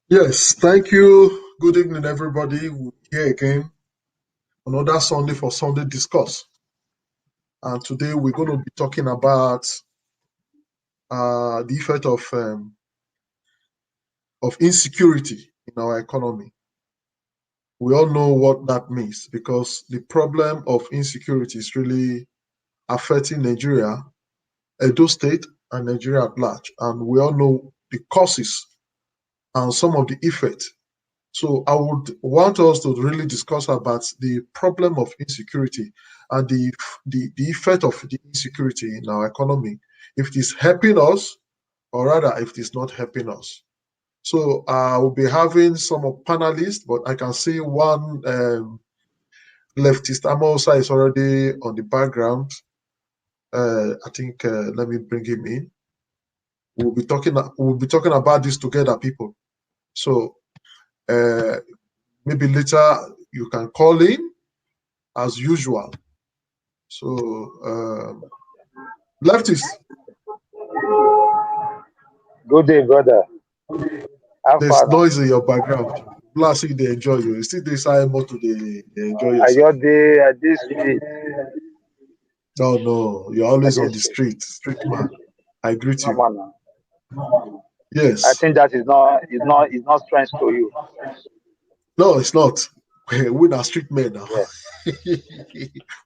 Yes, thank you. Good evening, everybody. We're here again, another Sunday for Sunday Discuss. And today we're going to be talking about the effect of insecurity in our economy. We all know what that means because the problem of insecurity is really affecting Nigeria, Edo State, and Nigeria at large. And we all know the causes and some of the effects. So I would want us to really discuss about the problem of insecurity and the effect of the insecurity in our economy, if it is helping us or rather if it is not helping us. So I will be having some of panelists, but I can see one leftist Amosa is already on the background. I think let me bring him in. We'll be talking about this together, people. So maybe later you can call in as usual. So, leftist, Good day, brother. How there's far now? noise in your background. Plus, they enjoy you. You still decide more to they enjoy Are yourself. your day at this street? No, you're always At on this the street? street man. I greet No, you. man. I Yes. think that is not strange to you. No, it's not. We're not street men now. Yes.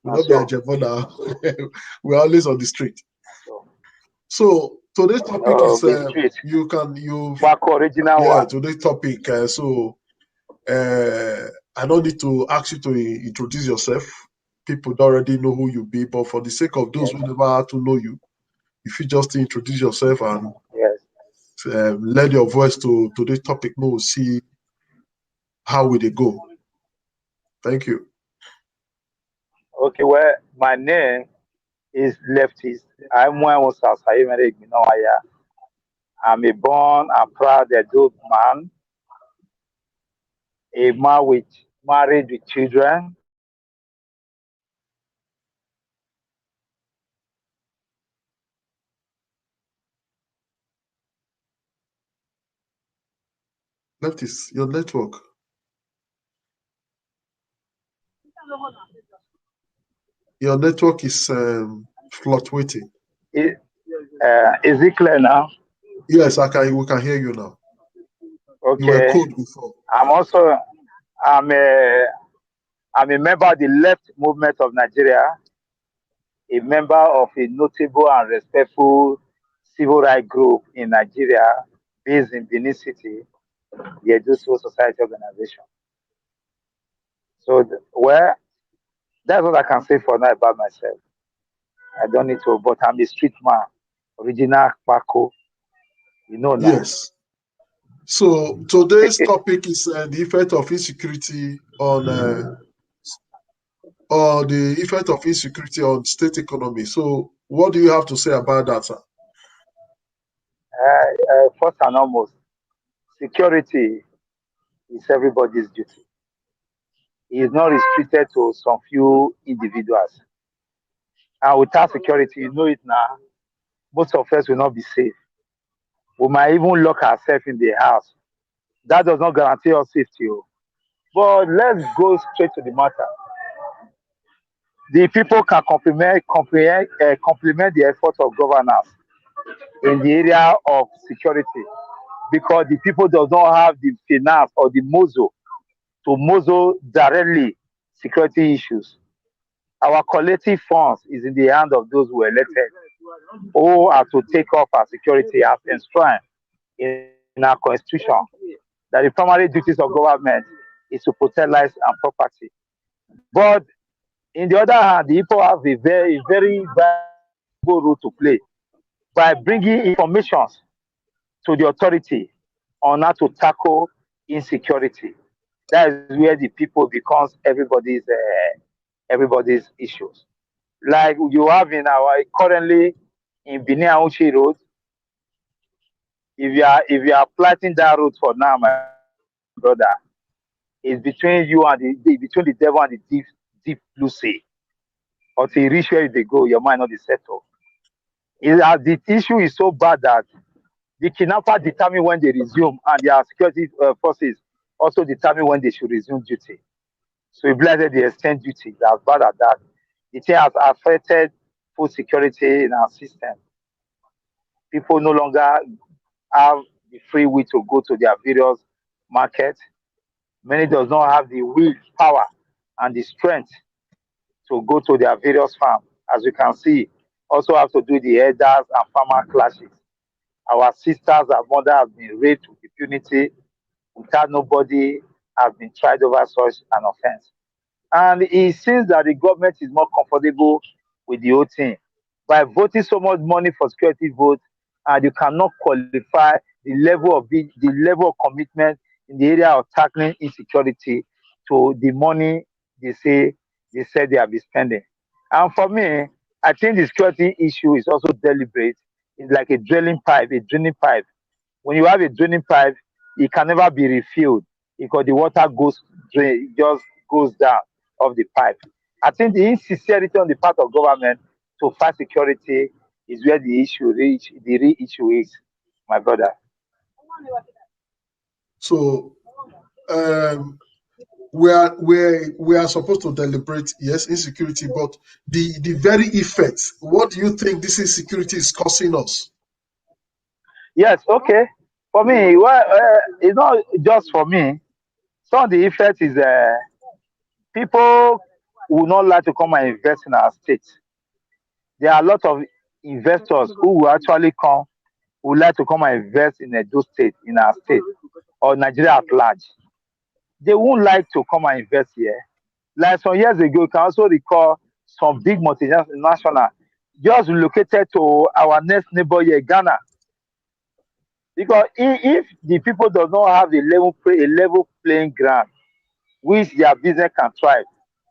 We And not be so, Ajebo now. We're always on the street. so So today's topic oh, is the street. Back original one. today's topic. I don't need to ask you to introduce yourself. People already know who you be, but for the sake of those Yes. who never had to know you, if you just introduce yourself and Yes. lend your voice to today's topic, we'll see how will they go. Thank you. Okay, well, my name is Leftist. I'm a born and proud adult man, a man married with children. Leftist, your network. Your network is fluctuating. Is it clear now? Yes, we can hear you now. You were Okay. cold before. I'm a member of the left movement of Nigeria, a member of a notable and respectful civil rights group in Nigeria based in Benin City, the Edo Civil Society Organization. So, well, that's what I can say for now about myself. I don't need to, but I'm a street man, original Paco, now. Yes. So today's topic is the effect of insecurity on or the effect of insecurity on state economy. So what do you have to say about that, sir? First and foremost, security is everybody's duty. It is not restricted to some few individuals. And without security, it now, most of us will not be safe. We might even lock ourselves in the house. That does not guarantee us safety. Oh. But let's go straight to the matter. The people can complement the effort of governance in the area of security because the people does not have the finance or the muzzle to muzzle directly security issues. Our collective funds is in the hand of those who are elected who are to take up our security as enshrined in our constitution that the primary duties of government is to protect lives and property. But in the other hand, the people have a very valuable role to play by bringing information to the authority on how to tackle insecurity. That is where the people becomes everybody's issues. Like you have in our currently in Benin Auchi Road, if you are planting that road for now, my brother, it's between you and between the devil and the deep blue sea. Until you reach where they go, your mind not be settled. The issue is so bad that the kidnapper determine when they resume, and their security forces also determine when they should resume duty. So if blessed they extend duty, as bad as that, the thing has affected food security in our system. People no longer have the free will to go to their various markets. Many does not have the will, power, and the strength to go to their various farms. As you can see, also have to do the elders and farmer clashes. Our sisters and mothers have been raped with impunity without nobody has been tried over such an offense. And it seems that the government is more comfortable with the whole thing. By voting so much money for security votes, and you cannot qualify the level of commitment in the area of tackling insecurity to the money they say they said they have been spending. And for me, I think the security issue is also deliberate. It's like a draining pipe. When you have a draining pipe, it can never be refilled because the water just goes down of the pipe. I think the insincerity on the part of government to fight security is where the real issue is, my brother. So um, we are supposed to deliberate, yes, insecurity, but the very effect. What do you think this insecurity is causing us? Yes, okay. For me, well, it's not just for me. Some of the effect is people will not like to come and invest in our state. There are a lot of investors who will actually come, would like to come and invest in Edo State, in our state, or Nigeria at large. They won't like to come and invest here. Like some years ago, you can also recall some big multinational just relocated to our next neighbor here, Ghana. Because if the people does not have a level playing ground, which their business can thrive,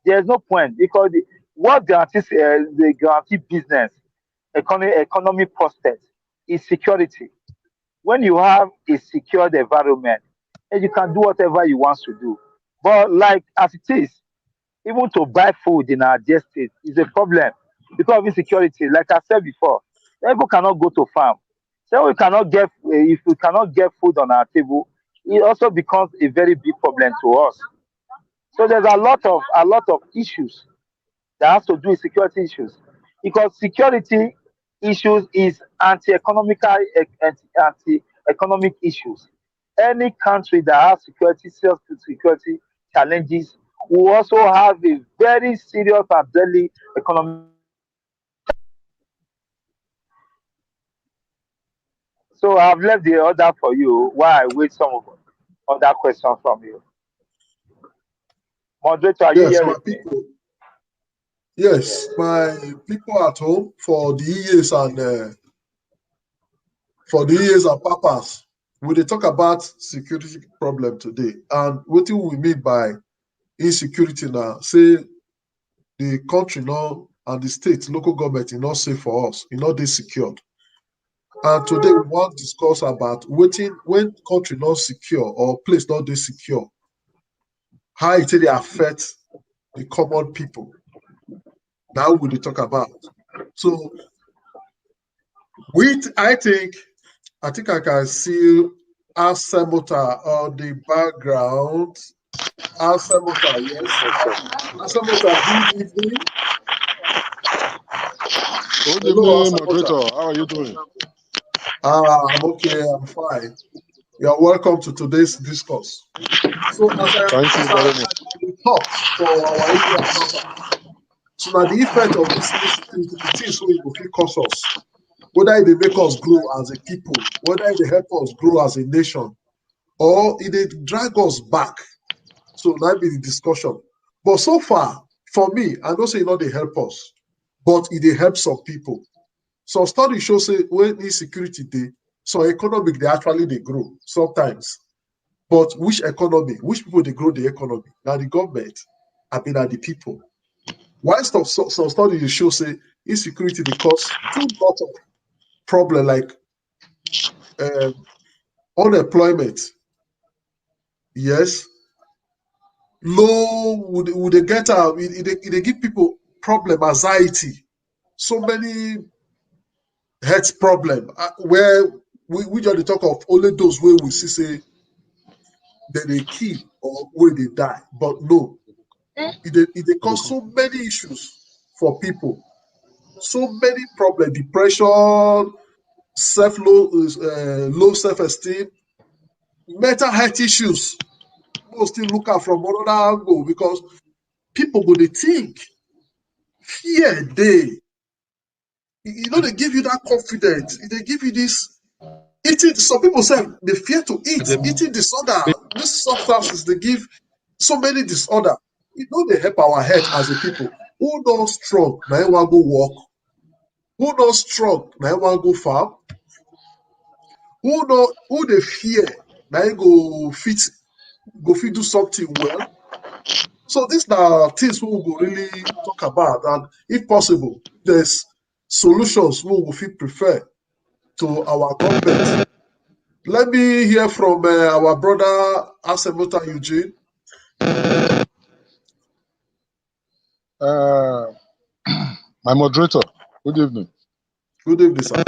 there's no point because what guarantees the guarantee business economy prospects is security. When you have a secured environment, then you can do whatever you want to do. But like as it is, even to buy food in our dear state is a problem because of insecurity. Like I said before, people cannot go to farm. So we cannot get if we cannot get food on our table, it also becomes a very big problem to us. So there's a lot of issues that has to do with security issues because security issues is anti-economic issues. Any country that has security challenges will also have a very serious and deadly economic. So I've left the order for you while I wait some of other questions from you. Moderator, are you Yes, my hearing me? people. Yes, my people at home for the years and papas, we dey talk about security problem today. And what do we mean by insecurity now? Say the country no and the state, local government is not safe for us, e not dey secured. And today we want discuss about wetin when country not secure or place not dey secure, how it dey affect the common people. Now we dey talk about. So with I think I can see Asemota on the background. Asemota, yes. Asemota, good evening. Good Hello, evening, Asemota. moderator. How are you doing? I'm okay, I'm fine. You're welcome to today's discourse. So Thank you very much. we talk for our area papa. So now the effect of this insecurity, the things wey go fit cause us, whether e dey make us grow as a people, whether e dey help us grow as a nation, or e dey drag us back. So that be the discussion. But so far, for me, I know say e no dey help us, but e dey help some people. Some studies show say when insecurity dey, so economic dey actually dey grow sometimes. But which economy, which people dey grow the economy? Na the government, abi na the people. While some studies dey show say insecurity dey cause too lot of problem like unemployment. Yes, low would they get e dey give people problem, anxiety, so many health problem where we just dey talk of only those wey we see say dem dey kill or wey dey die, but no, e dey cause so many issues for people, so many problem, depression, low self-esteem, mental health issues. People still look am from another angle because people go dey think, fear dey. E no dey give you that confidence. E dey give you this eating. Some people say they fear to eat. Eating disorder. These substances dey give so many disorder. E no dey help our health as a people. Who no strong na him wan go work. Who no strong na him wan go farm. Who dey fear na him go fit do something well. So these na things wey we go really talk about, and if possible, there's solutions wey we go fit prefer to our government. Let me hear from our brother Asemota Eugene. My moderator, good evening. Good evening, sir.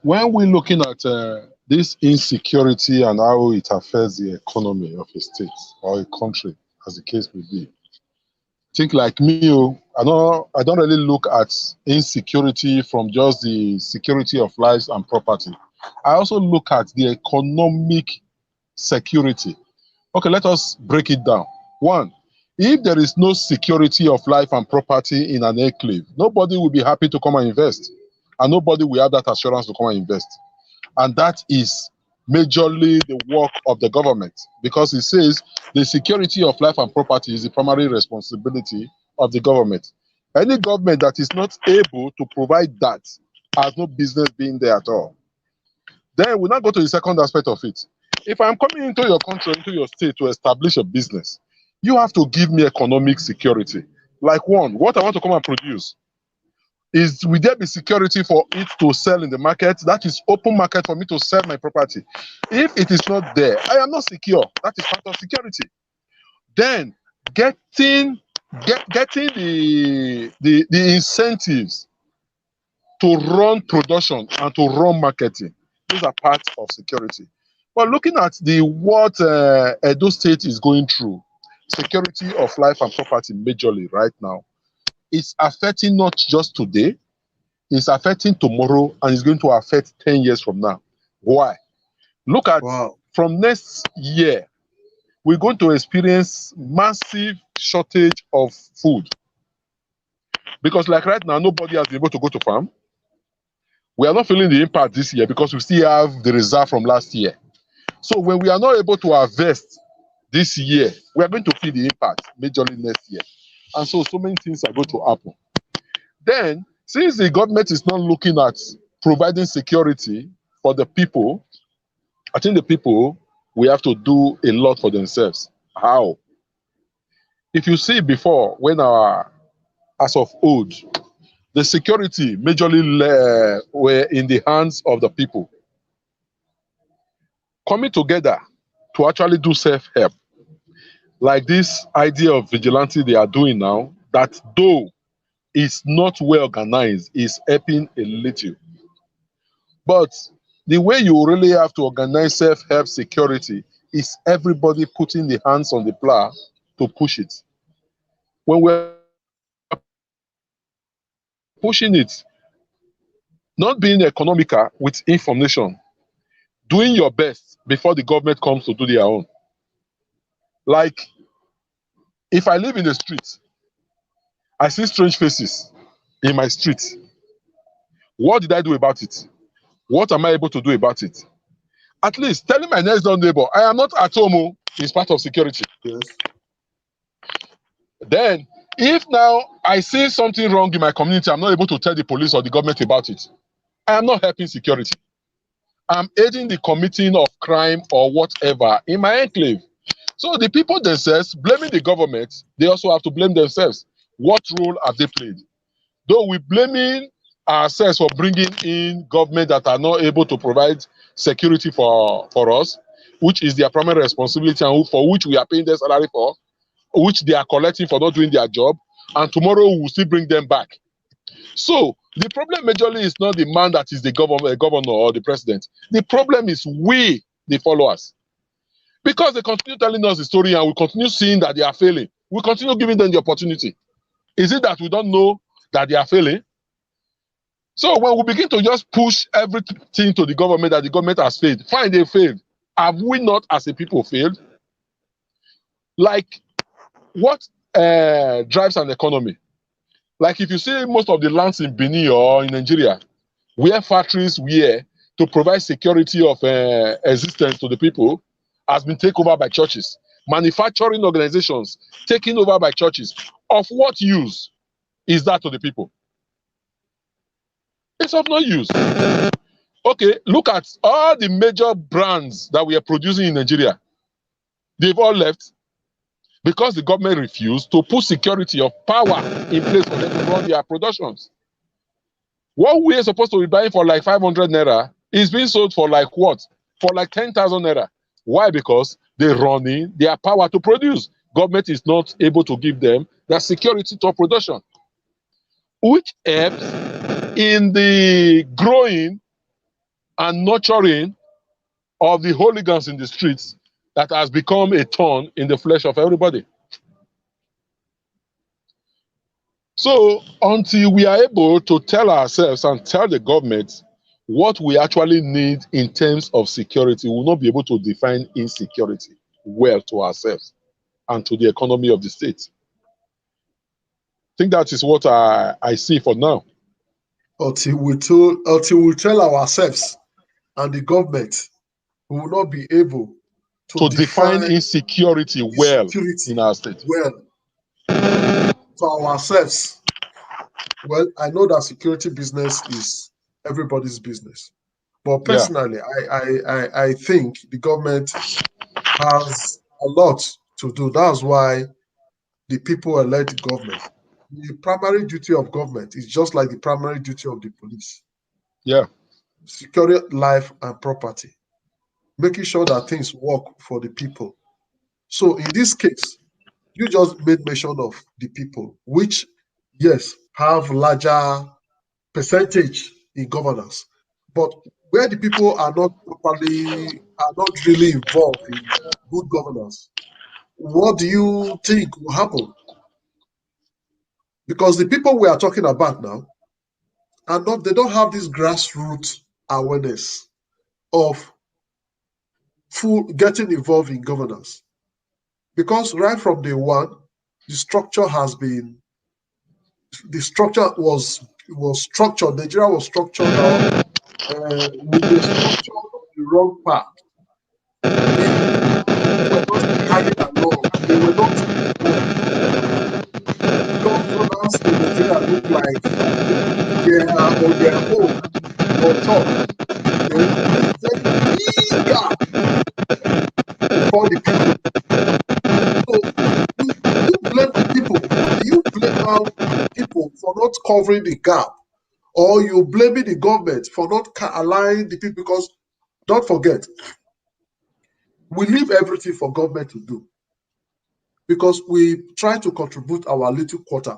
When we're looking at this insecurity and how it affects the economy of a state or a country, as the case may be, think like me, I don't really look at insecurity from just the security of lives and property. I also look at the economic security. Okay, let us break it down. One, if there is no security of life and property in an enclave, nobody will be happy to come and invest, and nobody will have that assurance to come and invest. And that is majorly the work of the government, because it says the security of life and property is the primary responsibility of the government. Any government that is not able to provide that has no business being there at all. Then we'll now go to the second aspect of it. If I'm coming into your country, into your state to establish a business, you have to give me economic security. Like one, what I want to come and produce, will there be security for it to sell in the market? That is open market for me to sell my property. If it is not there, I am not secure. That is part of security. Then getting the incentives to run production and to run marketing, these are parts of security. But looking at what Edo State is going through, security of life and property majorly right now, it's affecting not just today, it's affecting tomorrow, and it's going to affect 10 years from now. Why? Look at, from next year, we're going to experience massive shortage of food. Because like right now, nobody has been able to go to farm. We are not feeling the impact this year because we still have the reserve from last year. So when we are not able to harvest this year, we are going to feel the impact majorly next year. And so many things are going to happen. Then, since the government is not looking at providing security for the people, I think the people will have to do a lot for themselves. How? If you see before, as of old, the security majorly were in the hands of the people. Coming together to actually do self-help, like this idea of vigilante they are doing now, that though it's not well organized, is helping a little. But the way you really have to organize self-help security is everybody putting the hands on the plow to push it. When we're pushing it, not being economical with information, doing your best before the government comes to do their own. Like, if I live in the street, I see strange faces in my street. What did I do about it? What am I able to do about it? At least telling my next door neighbor, I am not at home, is part of security. Yes. Then, if now I see something wrong in my community, I'm not able to tell the police or the government about it, I am not helping security. I'm aiding the committing of crime or whatever in my enclave. So the people themselves, blaming the government, they also have to blame themselves. What role have they played? Though we're blaming ourselves for bringing in government that are not able to provide security for us, which is their primary responsibility and for which we are paying their salary for, which they are collecting for not doing their job, and tomorrow we will still bring them back. So the problem majorly is not the man that is the governor or the president. The problem is we, the followers. Because they continue telling us the story and we continue seeing that they are failing, we continue giving them the opportunity. Is it that we don't know that they are failing? So when we begin to just push everything to the government that the government has failed, fine, they failed. Have we not as a people failed? Like, what drives an economy? Like, if you see most of the lands in Benin or in Nigeria, where factories were to provide security of existence to the people, has been taken over by churches. Manufacturing organizations taken over by churches. Of what use is that to the people? It's of no use. Okay, look at all the major brands that we are producing in Nigeria. They've all left because the government refused to put security of power in place for them to run their productions. What we are supposed to be buying for like 500 naira is being sold for like what? For like 10,000 naira. Why? Because they're running their power to produce. Government is not able to give them that security to production, which helps in the growing and nurturing of the hooligans in the streets that has become a thorn in the flesh of everybody. So until we are able to tell ourselves and tell the government what we actually need in terms of security, we will not be able to define insecurity well to ourselves and to the economy of the state. I think that is what I see for now. Until we tell ourselves and the government, we will not be able to define insecurity well in our state. Well, for ourselves. Well, I know that security business is everybody's business, but personally, I think the government has a lot to do. That's why the people elect government. The primary duty of government is just like the primary duty of the police. Yeah. Securing life and property, making sure that things work for the people. So in this case, you just made mention of the people, which, yes, have larger percentage in governance, but where the people are not really involved in good governance, what do you think will happen? Because the people we are talking about now they don't have this grassroots awareness of getting involved in governance. Because right from day one, the structure was structured. Nigeria was structured out with the structure on the wrong path. They were not carried along. They were not involved. citizens in Nigeria look like they are on their own, on top, then it is very eager for the people. So do you blame the people? Do you blame people for not covering the gap? Or you blaming the government for not allowing the people? Because don't forget, we leave everything for government to do because we try to contribute our little quarter,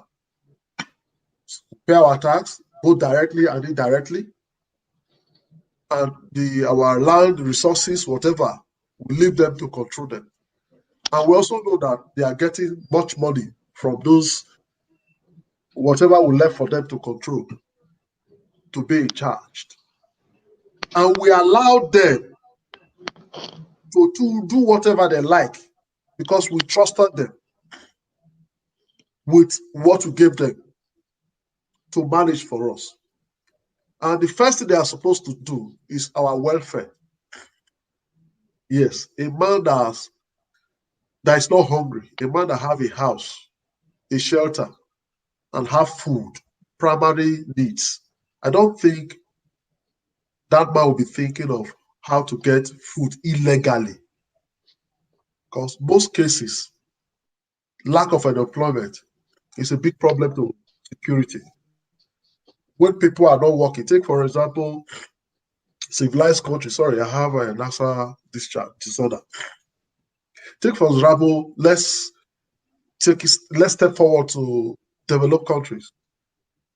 pay our tax, both directly and indirectly, and our land resources, whatever, we leave them to control them. And we also know that they are getting much money from those, whatever we left for them to control, to be charged. And we allow them to do whatever they like because we trusted them with what we gave them to manage for us. And the first thing they are supposed to do is our welfare. Yes, a man that is not hungry, a man that have a house, a shelter, and have food, primary needs. I don't think that man will be thinking of how to get food illegally. Because most cases, lack of unemployment is a big problem to security. When people are not working, take for example, civilized country. Sorry, I have a NASA disorder. Take for example, let's step forward to developed countries.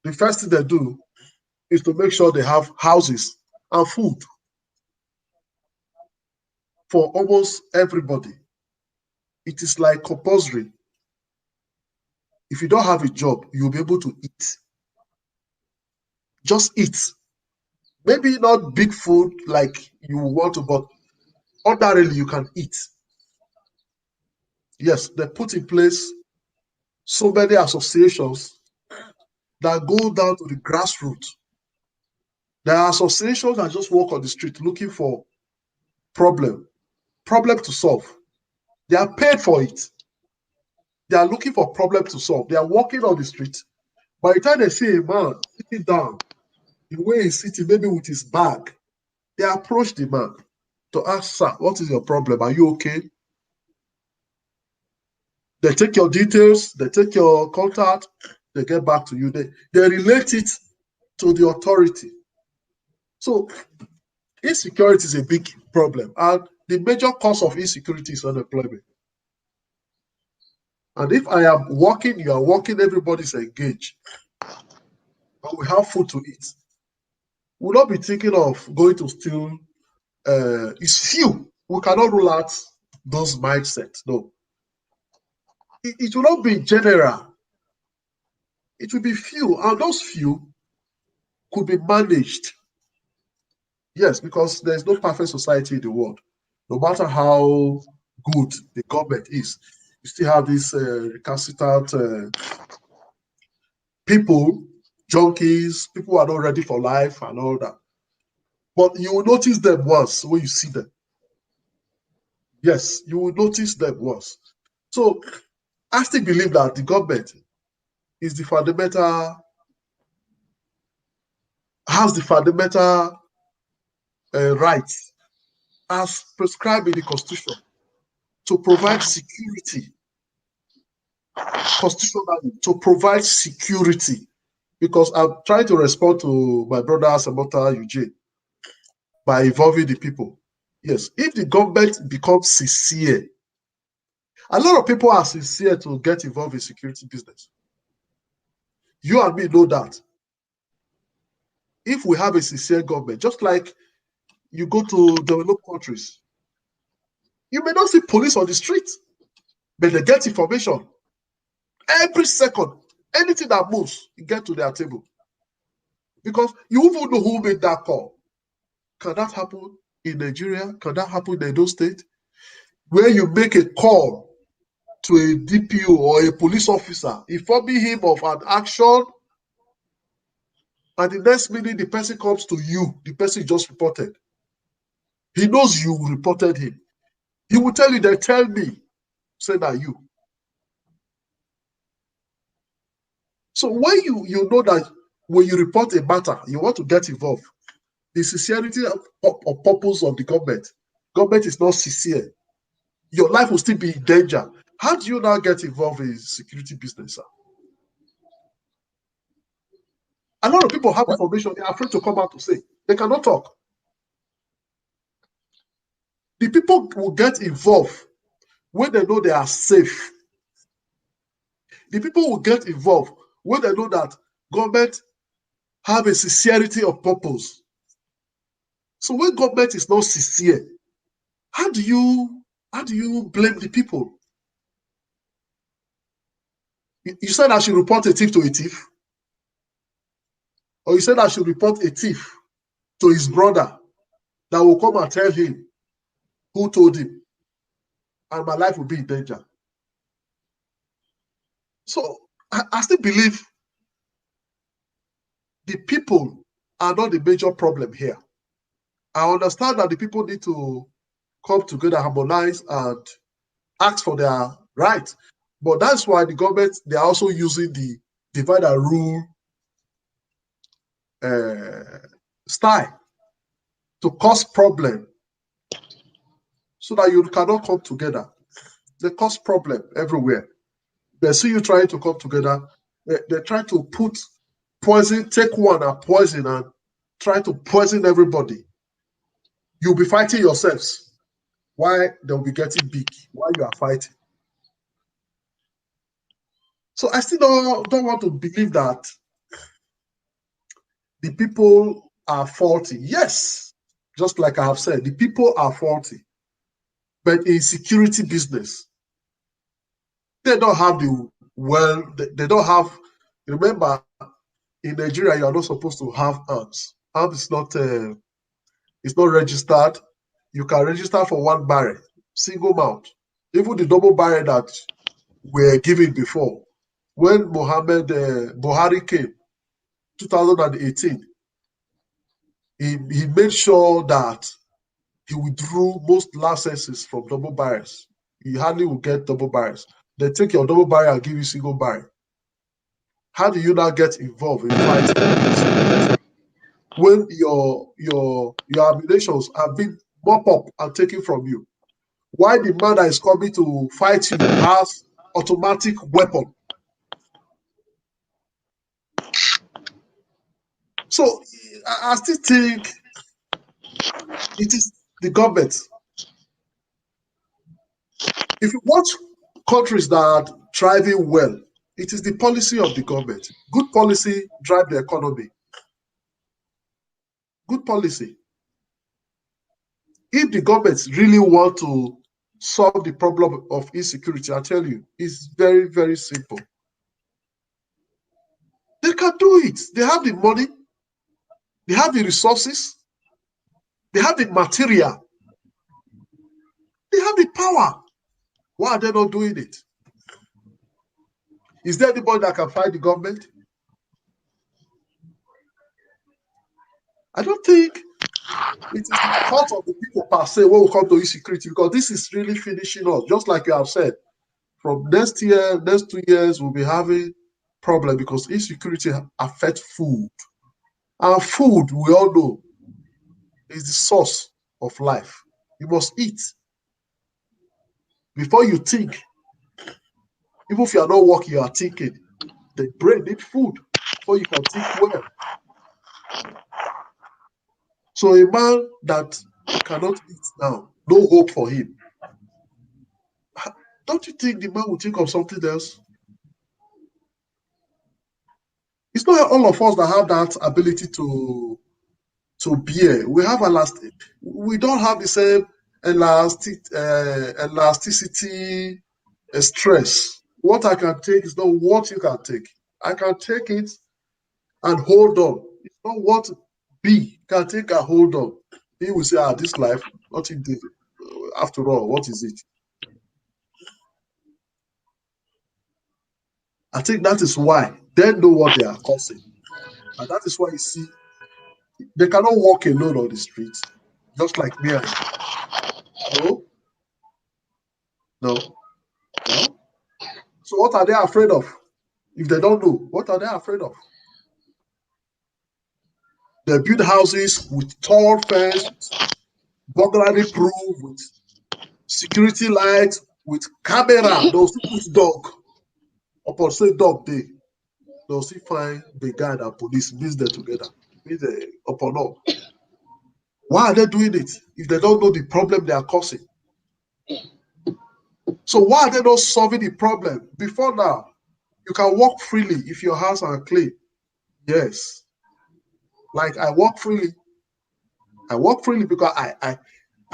The first thing they do is to make sure they have houses and food for almost everybody. It is like compulsory. If you don't have a job, you'll be able to eat. Just eat. Maybe not big food like you want to, but ordinarily you can eat. Yes, they put in place so many associations that go down to the grassroots. There are associations that just walk on the street looking for problem to solve. They are paid for it. They are looking for problem to solve. They are walking on the street. By the time they see a man sitting down, the way he's sitting, maybe with his bag, they approach the man to ask, sir, what is your problem? Are you okay? They take your details, they take your contact, they get back to you. They relate it to the authority. So insecurity is a big problem. And the major cause of insecurity is unemployment. And if I am working, you are working, everybody's engaged, and we have food to eat, we'll not be thinking of going to steal. It's few. We cannot rule out those mindsets. No. It will not be general. It will be few. And those few could be managed. Yes, because there's no perfect society in the world. No matter how good the government is, you still have these recalcitrant people, junkies, people who are not ready for life and all that. But you will notice them once when you see them. Yes, you will notice them once. So I still believe that the government is the fundamental, has the fundamental rights as prescribed in the Constitution to provide security, constitutionally, to provide security. Because I'm trying to respond to my brother Samantha Eugene by involving the people. Yes, if the government becomes sincere, a lot of people are sincere to get involved in security business. You and me know that. If we have a sincere government, just like you go to developed countries, you may not see police on the street, but they get information. Every second, anything that moves, you get to their table. Because you won't know who made that call. Can that happen in Nigeria? Can that happen in Edo State? Where you make a call to a DPO or a police officer, informing him of an action, and the next minute the person comes to you, the person just reported. He knows you reported him. He will tell you, they tell me, say that you. So when you know that when you report a matter, you want to get involved, the sincerity of purpose of the government is not sincere, your life will still be in danger. How do you now get involved in security business, sir? A lot of people have information, they're afraid to come out to say. They cannot talk. The people will get involved when they know they are safe. The people will get involved when they know that government have a sincerity of purpose. So when government is not sincere, how do you blame the people? You said I should report a thief to a thief? Or you said I should report a thief to his brother that will come and tell him who told him, and my life will be in danger? So I still believe the people are not the major problem here. I understand that the people need to come together, harmonize, and ask for their rights. But that's why the government, they are also using the divide and rule style to cause problem so that you cannot come together. They cause problem everywhere. They see you trying to come together. They try to put poison, take one and poison and try to poison everybody. You'll be fighting yourselves. Why they'll be getting big? Why you are fighting? So I still don't want to believe that the people are faulty. Yes, just like I have said, the people are faulty. But in security business, they don't have they don't have, remember, in Nigeria, you are not supposed to have arms. Arms is not, it's not registered. You can register for one barrel, single mount. Even the double barrel that were given before, when Mohammed Buhari came, 2018, he made sure that he withdrew most licenses from double barrels. You hardly will get double barrels. They take your double barrel and give you single barrel. How do you now get involved in fighting when your ammunitions have been mopped up and taken from you? Why the man that is coming to fight you has automatic weapon? So I still think it is the government. If you watch countries that are thriving well, it is the policy of the government. Good policy drive the economy. Good policy. If the government really want to solve the problem of insecurity, I tell you, it's very, very simple. They can do it. They have the money, they have the resources, they have the material, they have the power. Why are they not doing it? Is there anybody that can fight the government? I don't think it is the fault of the people per se when we come to insecurity, because this is really finishing us. Just like you have said, from next year, next 2 years, we'll be having problem because insecurity affects food. And food, we all know, is the source of life. You must eat before you think. Even if you are not working, you are thinking. The brain needs food before you can think well. So a man that cannot eat now, no hope for him. Don't you think the man will think of something else? It's not all of us that have that ability to bear. We have elastic. We don't have the same elasticity stress. What I can take is not what you can take. I can take it and hold on. It's not what B can take and hold on. He will say, this life, nothing did. After all, what is it? I think that is why they know what they are causing. And that is why you see, they cannot walk alone on the streets, just like me and you. No, no, no. So what are they afraid of? If they don't know, what are they afraid of? They build houses with tall fence, burglary proof, with security lights, with camera. They'll still put dog. Upon say dog day, they'll still find the guy and police mix them together. Upon all. Why are they doing it if they don't know the problem they are causing? So why are they not solving the problem? Before now, you can walk freely if your hands are clean. Yes. Like I walk freely. I walk freely because I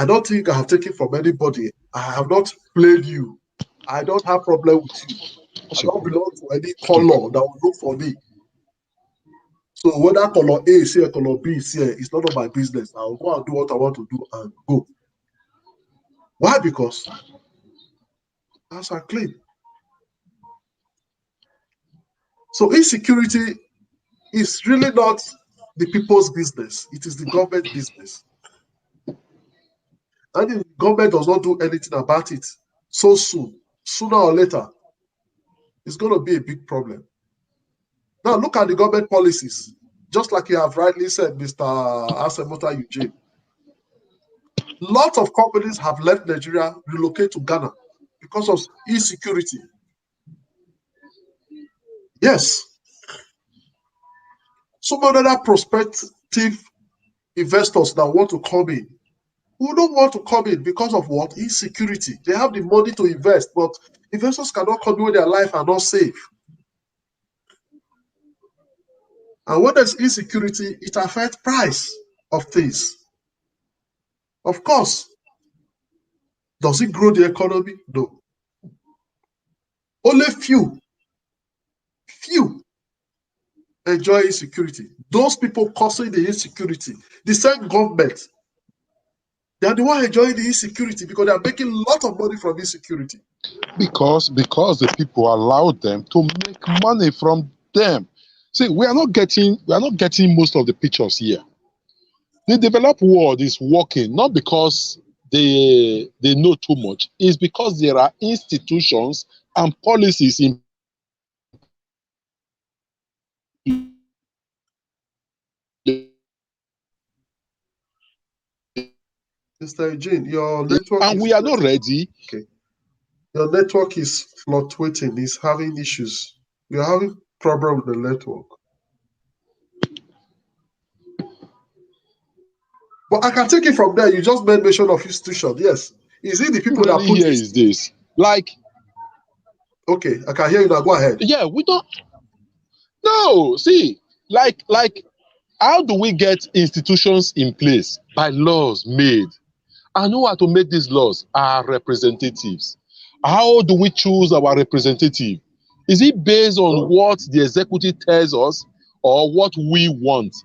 don't think I have taken from anybody. I have not played you. I don't have problem with you. I don't belong to any color that will look for me. So whether color A is here, color B is here, it's none of my business. I'll go and do what I want to do and go. Why? Because hands are clean. So insecurity is really not the people's business. It is the government business. And if the government does not do anything about it so soon, sooner or later, it's going to be a big problem. Now look at the government policies. Just like you have rightly said, Mr. Asemota Eugene. Lots of companies have left Nigeria, relocate to Ghana because of insecurity. Yes. Some other prospective investors that want to come in, who don't want to come in because of what? Insecurity. They have the money to invest, but investors cannot come in when their life are not safe. And when there's insecurity, it affects price of things. Of course. Does it grow the economy? No. Only few enjoy insecurity. Those people causing the insecurity, the same government, they are the one enjoying the insecurity because they are making a lot of money from insecurity. Because the people allowed them to make money from them. See, we are not getting most of the pictures here. The developed world is working not because they know too much, it's because there are institutions and policies in Mr. Eugene, your network and is we are not ready. Okay. Your network is fluctuating, it's having issues. You're having problem with the network. But I can take it from there. You just made mention of institution. Yes. Is it the people that put this? Is this like? Okay, I can hear you now. Go ahead. Yeah, we don't. No, see, like, how do we get institutions in place? By laws made. And who are to make these laws? Our representatives. How do we choose our representative? Is it based on what the executive tells us or what we want?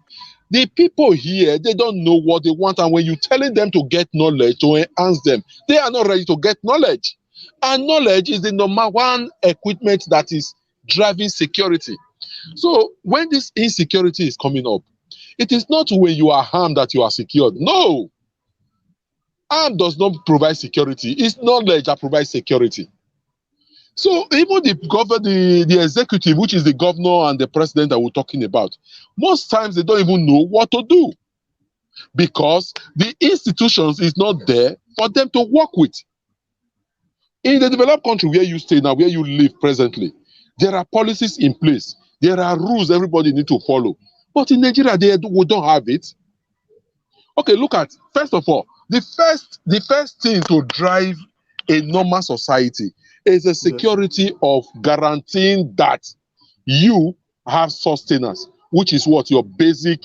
The people here, they don't know what they want. And when you're telling them to get knowledge, to enhance them, they are not ready to get knowledge. And knowledge is the number one equipment that is driving security. So when this insecurity is coming up, it is not when you are harmed that you are secured. No. Harm does not provide security. It's knowledge that provides security. So even the executive, which is the governor and the president that we're talking about, most times they don't even know what to do because the institutions is not there for them to work with. In the developed country where you stay now, where you live presently, there are policies in place. There are rules everybody needs to follow. But in Nigeria, we don't have it. Okay, look at, first of all, the first thing to drive a normal society is the security of guaranteeing that you have sustenance, which is what your basic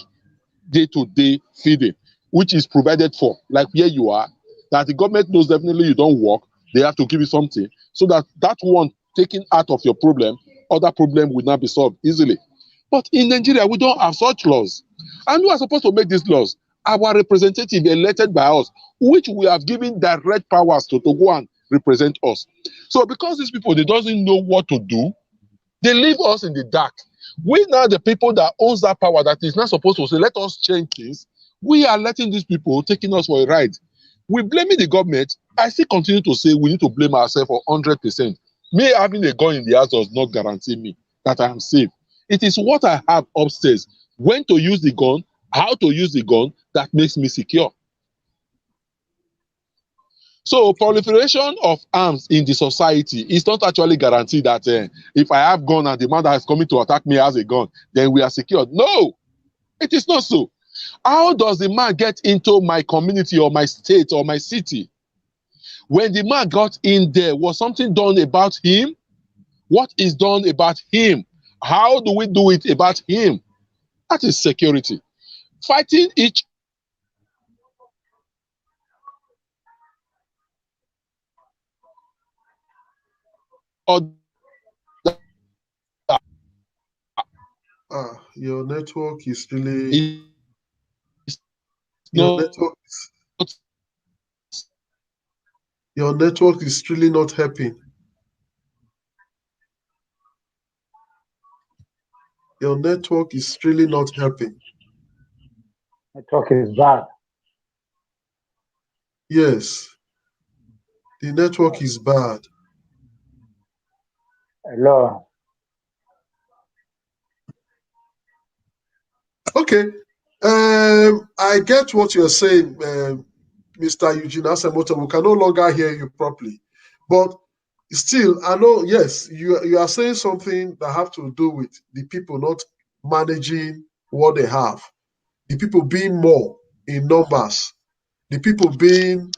day-to-day feeding, which is provided for, like where you are, that the government knows definitely you don't work, they have to give you something, so that one taken out of your problem, other problem will not be solved easily. But in Nigeria, we don't have such laws. And who are supposed to make these laws? Our representative elected by us, which we have given direct powers to go and represent us. So because these people, they doesn't know what to do, they leave us in the dark. We now, the people that owns that power that is not supposed to say, let us change things, we are letting these people taking us for a ride. We blaming the government. I still continue to say we need to blame ourselves for 100%. Me having a gun in the house does not guarantee me that I am safe. It is what I have upstairs. When to use the gun, how to use the gun, that makes me secure. So proliferation of arms in the society is not actually guaranteed that if I have gun and the man that is coming to attack me has a gun, then we are secured. No, it is not so. How does the man get into my community or my state or my city? When the man got in there, was something done about him? What is done about him? How do we do it about him? That is security. Fighting each other Your network is really is your not network is really not helping. Your network is really not helping. Network is bad. Yes, the network is bad. Hello. Okay, I get what you're saying, Mr. Eugene Asemoto. We can no longer hear you properly, but still, I know. Yes, you are saying something that have to do with the people not managing what they have, the people being more in numbers, the people being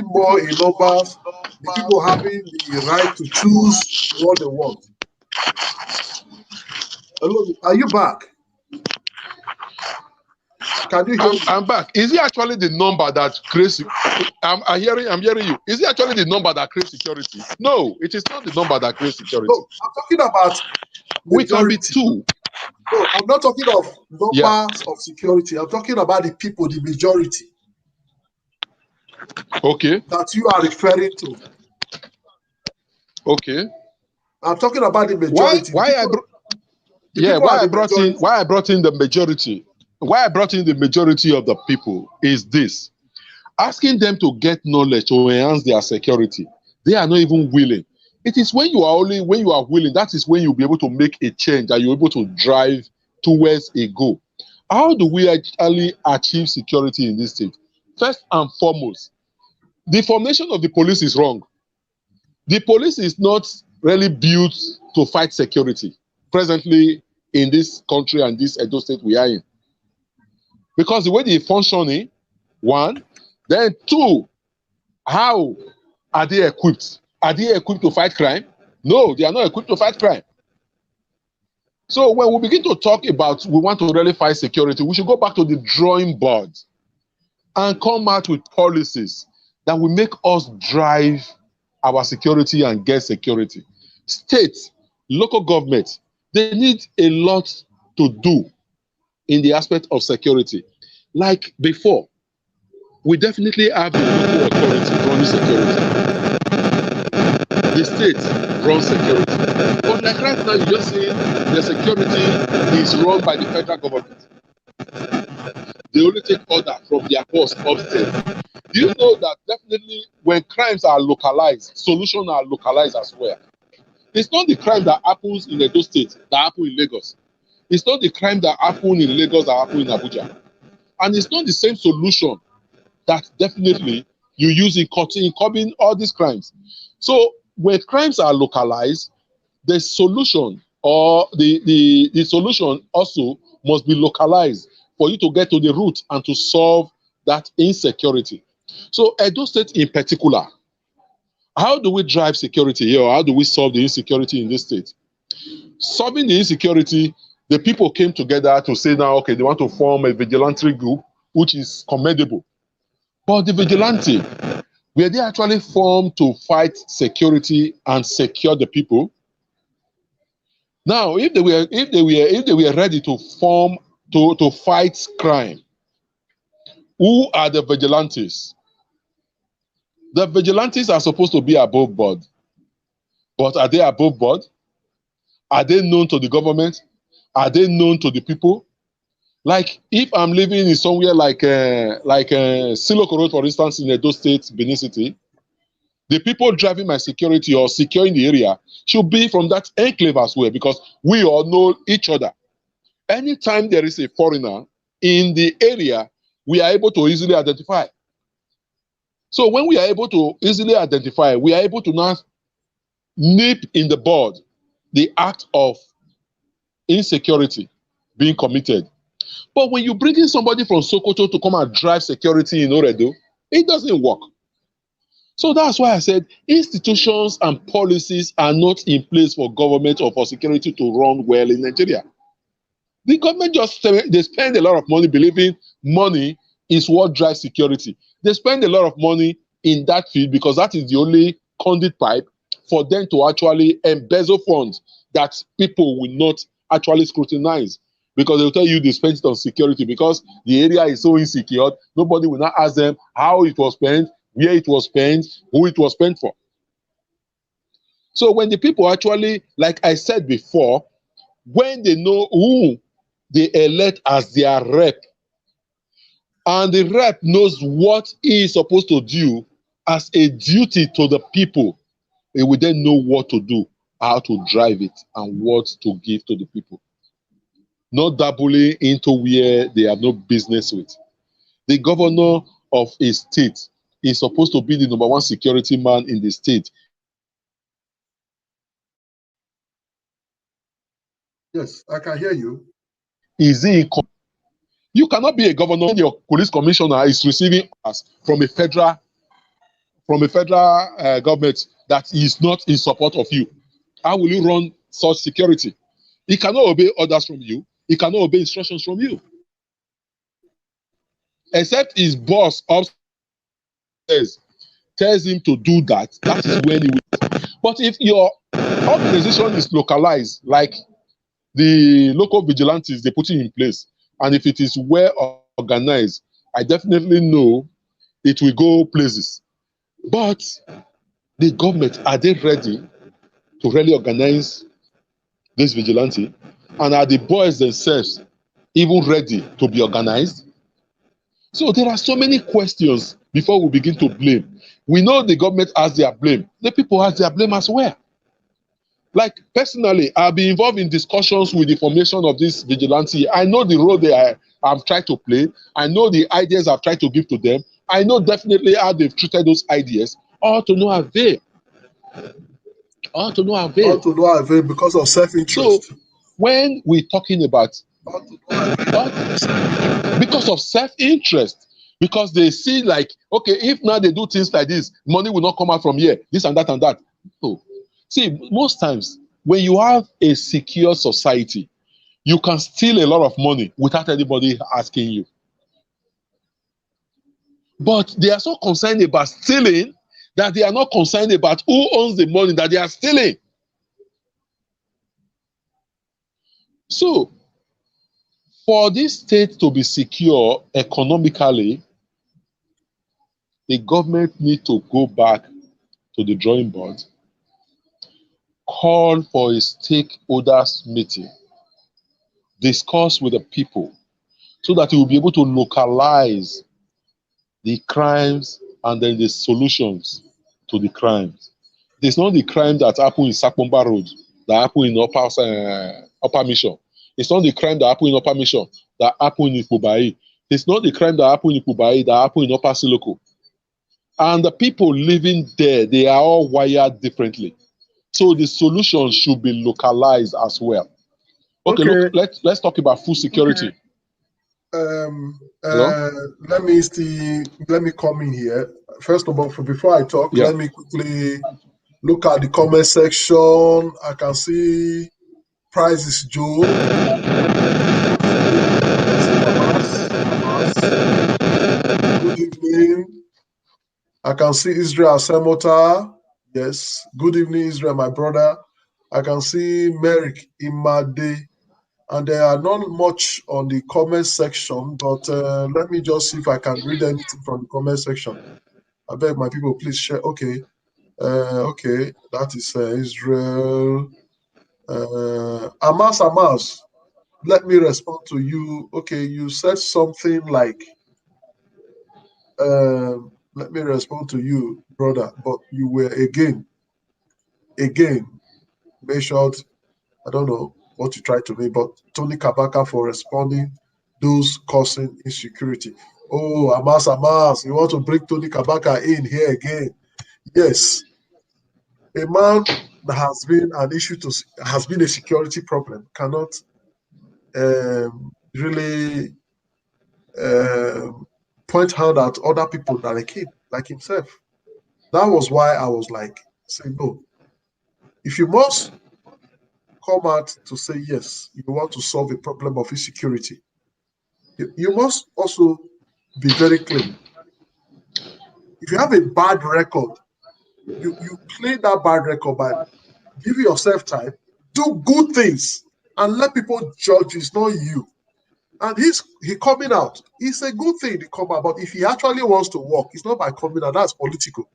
more in numbers, the people having the right to choose what they want. Hello, are you back? Can you hear me? I'm back. Is it actually the number that creates? I'm hearing you. Is it actually the number that creates security? No, it is not the number that creates security. No, I'm talking about We can be majority. two. No, I'm not talking of numbers of security. I'm talking about the people, the majority. Okay. That you are referring to. Okay. I'm talking about the majority. Why I brought in the majority? Why I brought in the majority of the people is this: asking them to get knowledge to enhance their security. They are not even willing. It is when you are willing, that is when you'll be able to make a change and you're able to drive towards a goal. How do we actually achieve security in this state? First and foremost, the formation of the police is wrong. The police is not really built to fight security presently in this country and this Edo state we are in. Because the way they're functioning, one, then two, how are they equipped? Are they equipped to fight crime? No, they are not equipped to fight crime. So when we begin to talk about we want to really fight security, we should go back to the drawing board and come out with policies that will make us drive our security and get security. States, local government, they need a lot to do in the aspect of security. Like before, we definitely have the local authority running security. The state runs security. But like right now, you're just saying the security is run by the federal government. They only take order from their boss upstairs. Do you know that definitely when crimes are localized, solutions are localized as well? It's not the crime that happens in Edo State that happens in Lagos. It's not the crime that happens in Lagos that happens in Abuja. And it's not the same solution that definitely you use in curbing all these crimes. So when crimes are localized, the solution or the solution also must be localized for you to get to the root and to solve that insecurity. So Edo State in particular, how do we drive security here? Or how do we solve the insecurity in this state? Solving the insecurity, the people came together to say now, okay, they want to form a vigilante group, which is commendable. But the vigilante, were they actually formed to fight security and secure the people? Now, if they were ready to form to fight crime, who are the vigilantes? The vigilantes are supposed to be above board. But are they above board? Are they known to the government? Are they known to the people? Like if I'm living in somewhere like Siloko Road, for instance, in Edo State, Benin City, The people driving my security or securing the area should be from that enclave as well, because we all know each other. Anytime there is a foreigner in the area, we are able to easily identify. So when we are able to easily identify, we are able to now nip in the bud the act of insecurity being committed. But when you bring in somebody from Sokoto to come and drive security in Oredo, it doesn't work. So that's why I said institutions and policies are not in place for government or for security to run well in Nigeria. The government they spend a lot of money believing money is what drives security. They spend a lot of money in that field because that is the only conduit pipe for them to actually embezzle funds that people will not actually scrutinize, because they'll tell you they spent it on security because the area is so insecure. Nobody will not ask them how it was spent, where it was spent, who it was spent for. So when the people actually, like I said before, when they know who they elect as their rep, and the rep knows what he is supposed to do as a duty to the people, they will then know what to do, how to drive it, and what to give to the people. Not dabbling into where they have no business with. The governor of a state is supposed to be the number one security man in the state. Yes, I can hear you. Is he in? You cannot be a governor when your police commissioner is receiving us from a federal government that is not in support of you. How will you run such security? He cannot obey orders from you. He cannot obey instructions from you. Except his boss upstairs tells him to do that, that is when he will. But if your organization is localized, like the local vigilantes they put in place, and if it is well organized, I definitely know it will go places. But the government, are they ready to really organize this vigilante? And are the boys themselves even ready to be organized? So there are so many questions before we begin to blame. We know the government has their blame. The people have their blame as well. Like personally, I've been involved in discussions with the formation of this vigilante. I know the role they have tried to play. I know the ideas I've tried to give to them. I know definitely how they've treated those ideas. All to no avail. All to no avail. All to no avail because of self-interest. So when we're talking about All to no avail. because of self-interest, because they see like, okay, if now they do things like this, money will not come out from here, this and that and that. So, see, most times when you have a secure society, you can steal a lot of money without anybody asking you. But they are so concerned about stealing that they are not concerned about who owns the money that they are stealing. So, for this state to be secure economically, the government need to go back to the drawing board, call for a stakeholders meeting, discuss with the people so that you will be able to localize the crimes and then the solutions to the crimes. It's not the crime that happened in Sakpomba Road that happened in Upper Mission. It's not the crime that happened in Upper Mission that happened in Ipubai. It's not the crime that happened in Ipubai that happened in Upper Siloko. And the people living there, they are all wired differently. So the solution should be localized as well. Okay, look, let's talk about food security. Let me come in here. First of all, before I talk, let me quickly look at the comment section. I can see Prices Joe. Good evening. I can see Israel Semota. Yes. Good evening, Israel, my brother. I can see Merrick Imade. And there are not much on the comment section, but let me just see if I can read anything from the comment section. I beg my people, please share. Okay. Okay. That is Israel. Amas. Let me respond to you. Okay. You said something like, let me respond to you, brother. But you were again mentioned, I don't know what you tried to mean, but Tony Kabaka for responding those causing insecurity. Oh, Amas, you want to bring Tony Kabaka in here again? Yes, a man that has been an issue has been a security problem cannot really point hand at other people that like him, like himself. That was why I was like, say no. If you must come out to say yes, you want to solve a problem of insecurity, you must also be very clear. If you have a bad record, you clean that bad record by giving yourself time, do good things, and let people judge you. It's not you. And he coming out. It's a good thing to come out, but if he actually wants to work, it's not by coming out. That's political.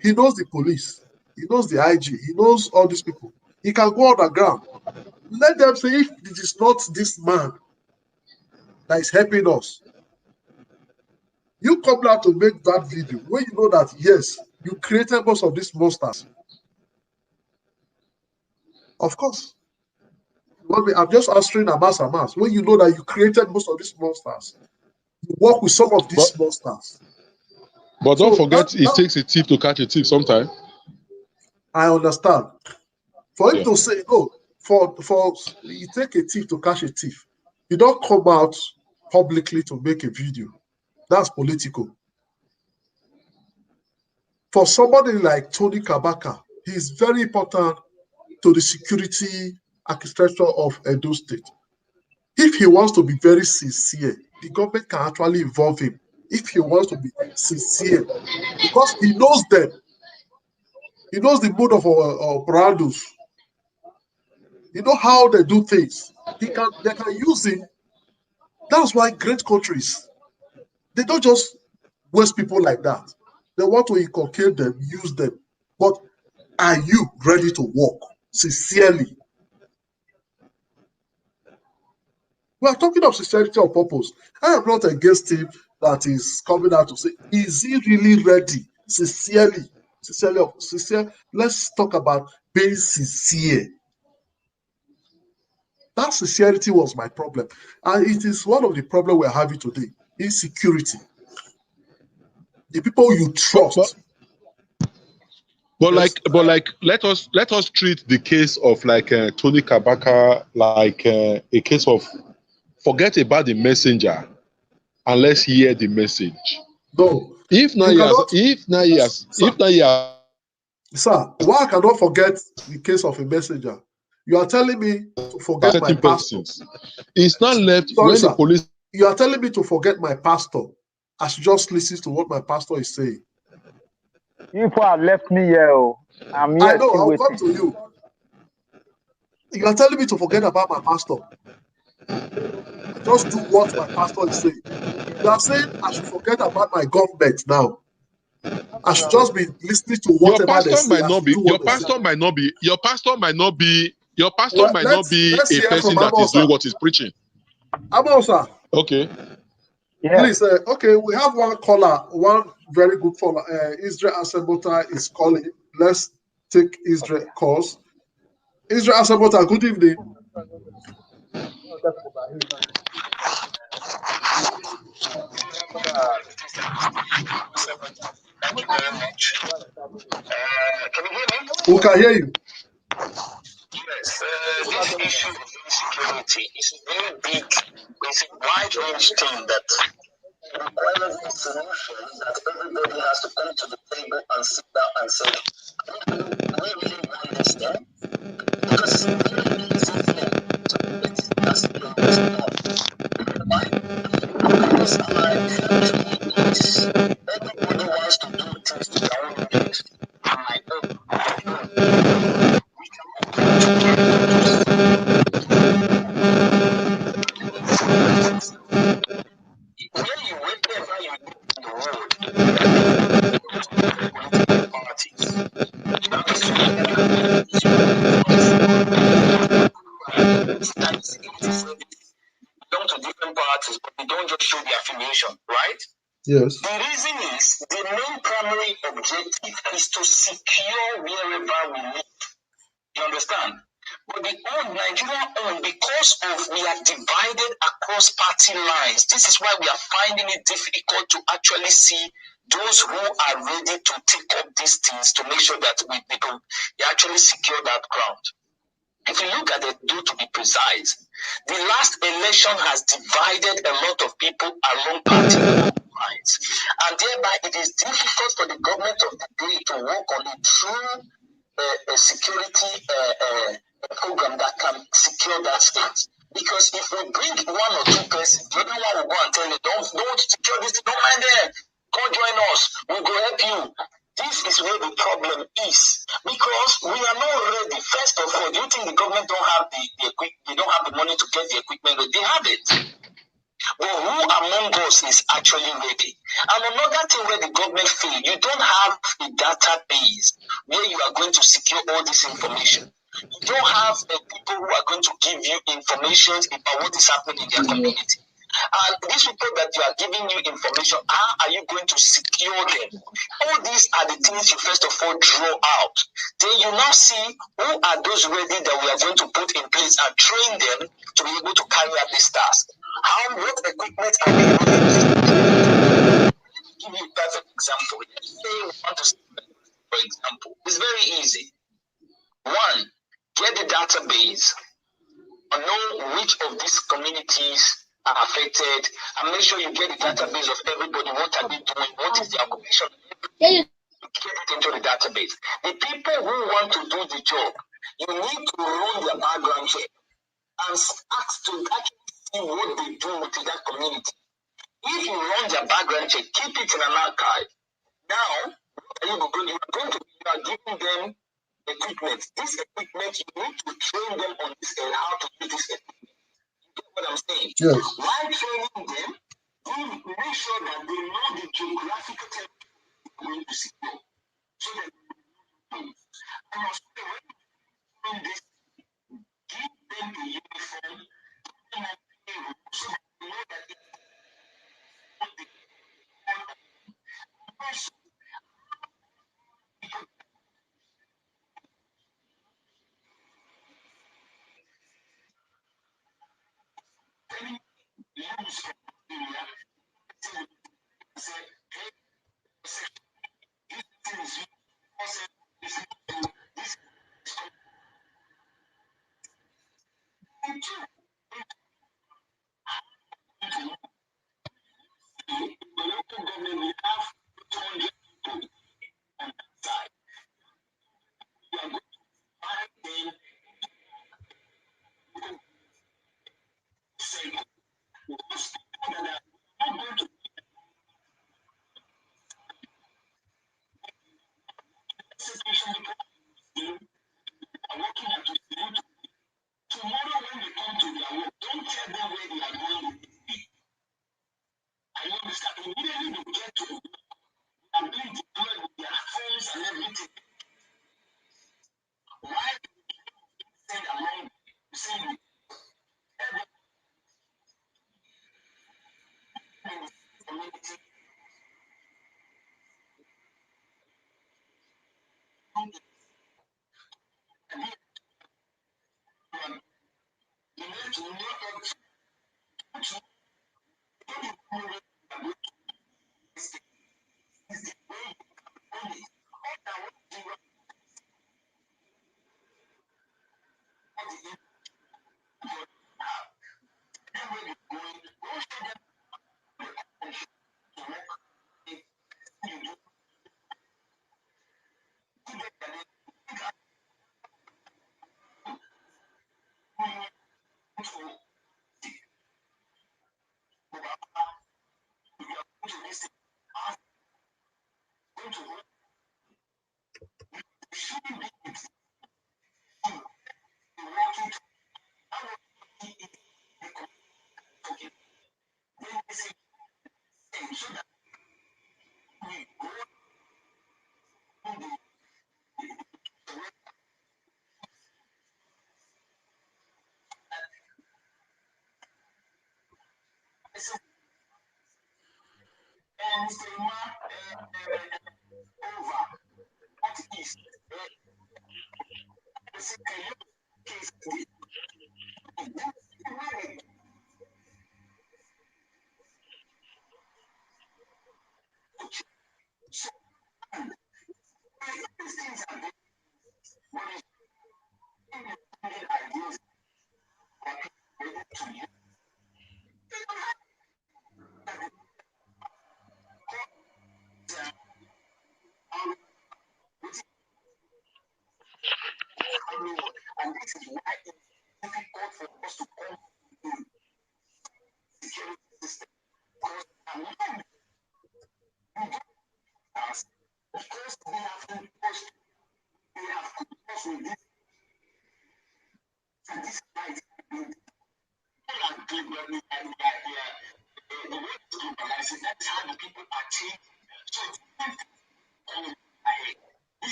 He knows the police. He knows the IG. He knows all these people. He can go underground. Let them say if it is not this man that is helping us. You come out to make that video when you know that, yes, you created most of these monsters. Of course. I'm just answering Amas. When you know that you created most of these monsters, you work with some of these monsters. But don't forget, it takes a thief to catch a thief sometimes. I understand. For him to say, oh, for you take a thief to catch a thief, you don't come out publicly to make a video. That's political. For somebody like Tony Kabaka, he's very important to the security architecture of Edo State. If he wants to be very sincere, the government can actually involve him. If he wants to be sincere, because he knows them. He knows the mood of our Brados. You know how they do things. They can use him. That's why great countries, they don't just waste people like that. They want to inculcate them, use them. But are you ready to work sincerely? We are talking of sincerity of purpose. I am not against him that is coming out to say, is he really ready? Sincerely. Sincere. Let's talk about being sincere. That sincerity was my problem. And it is one of the problems we're having today. Insecurity. The people you trust. But let us treat the case of Tony Kabaka like a case of forget about the messenger and let's hear the message. No. If now he has Sir, why I cannot forget the case of a messenger? You are telling me to forget my pastor. It's not left when the police. You are telling me to forget my pastor. I should just listen to what my pastor is saying. You have left me here. I'm here. I know, I'll come to you. You are telling me to forget about my pastor. Just do what my pastor is saying. You are saying I should forget about my government now. I should just be listening to whatever they say. Your pastor might not be a person that is doing what he's preaching. Amosa. Okay. Yeah. Please, okay, we have one caller, one very good caller. Israel Asebota is calling. Let's take Israel calls. Israel Asebota, good evening. Thank you very much. Can you hear me? Who can hear you? Yes, this issue of insecurity is very big. It's a wide range thing that requires a solution that everybody has to come to the table and sit down and say, we really want this thing. Because it's very easy thing to get as things done. Why? Because everybody wants to do things to their own limit. And I know we cannot come together wherever you go in the world, political parties. Belong to different parties, but they don't just show the affiliation, right? Yes. The reason is the main primary objective is to secure wherever we live. You understand? But the Nigeria because of we are divided across party lines. This is why we are finding it difficult to actually see those who are ready to take up these things to make sure that we actually secure that ground. If you look at the do to be precise, the last election has divided a lot of people along party lines, and thereby it is difficult for the government of the day to work on a true a security program that can secure that state. Because if we bring one or two persons, the other one will go and tell you, don't secure this, don't mind them, come join us, we'll go help you. This is where the problem is, because we are not ready. First of all, do you think the government don't have the equipment? They don't have the money to get the equipment, but they have it. But who among us is actually ready? And another thing where the government failed, you don't have a database where you are going to secure all this information. You don't have people who are going to give you information about what is happening in their community. And these people that you are giving you information, how are you going to secure them? All these are the things you first of all draw out. Then you now see who are those ready that we are going to put in place and train them to be able to carry out this task. What equipment are we able to use? Let me give you a perfect example. Let's say we want to, for example, it's very easy. One, get the database and know which of these communities are affected, and make sure you get the database of everybody. What are they doing? What is their occupation? Get it into the database. The people who want to do the job, you need to run their background check and ask to actually see what they do to that community. If you run their background check, keep it in an archive. Now, you are giving them equipment. This equipment, you need to train them on this and how to use this equipment. You get what I'm saying? Yes. While training them, you make sure that they know the geographical territory they're going to secure. So that and also when you doing this, give them a uniform, give them a payroll, so that they know that it's what they want. Also, use from area, say, hey, this thing is this is the local government, we have 200 people on that side. We are going to find them say those people that are not going to execution because are working at the tomorrow when they come to their work, don't tell them where they are going. I understand immediately they get to work, they are being deployed with their phones and everything. Why do you send along saying every community you need to know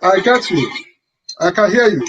I get you. I can hear you.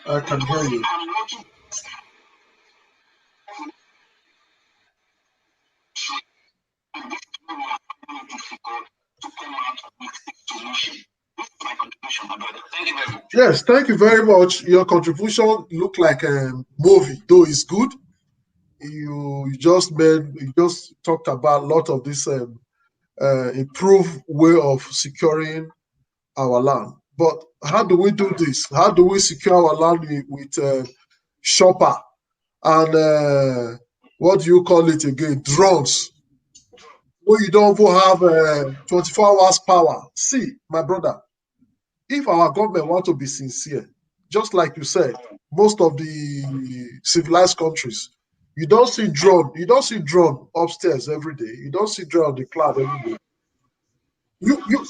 I can hear you. Yes, thank you very much. Your contribution looked like a movie, though it's good. You just talked about a lot of this improved way of securing our land. But how do we do this? How do we secure our land with shopper and what do you call it again? Drones. Where you don't even have 24 hours power. See, my brother, if our government want to be sincere, just like you said, most of the civilized countries, you don't see drone upstairs every day. You don't see drone on the cloud every day. You you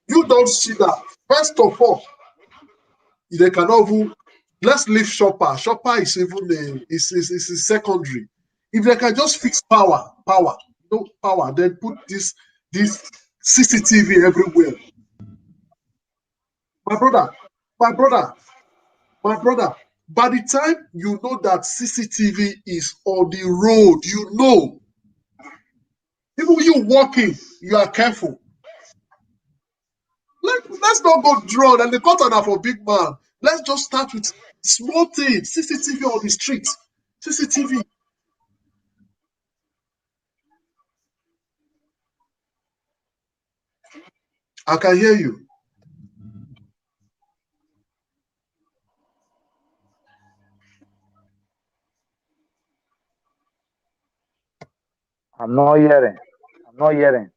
you don't see that. First of all, they cannot even let's leave shopper. Shopper is even is secondary. If they can just fix power, power, then put this CCTV everywhere. My brother, my brother, my brother, By the time you know that CCTV is on the road, you know. Even when you walking, you are careful. Let's not go drone and the content for big man. Let's just start with small things. CCTV on the street. CCTV. I can hear you. I'm not hearing. I'm not hearing.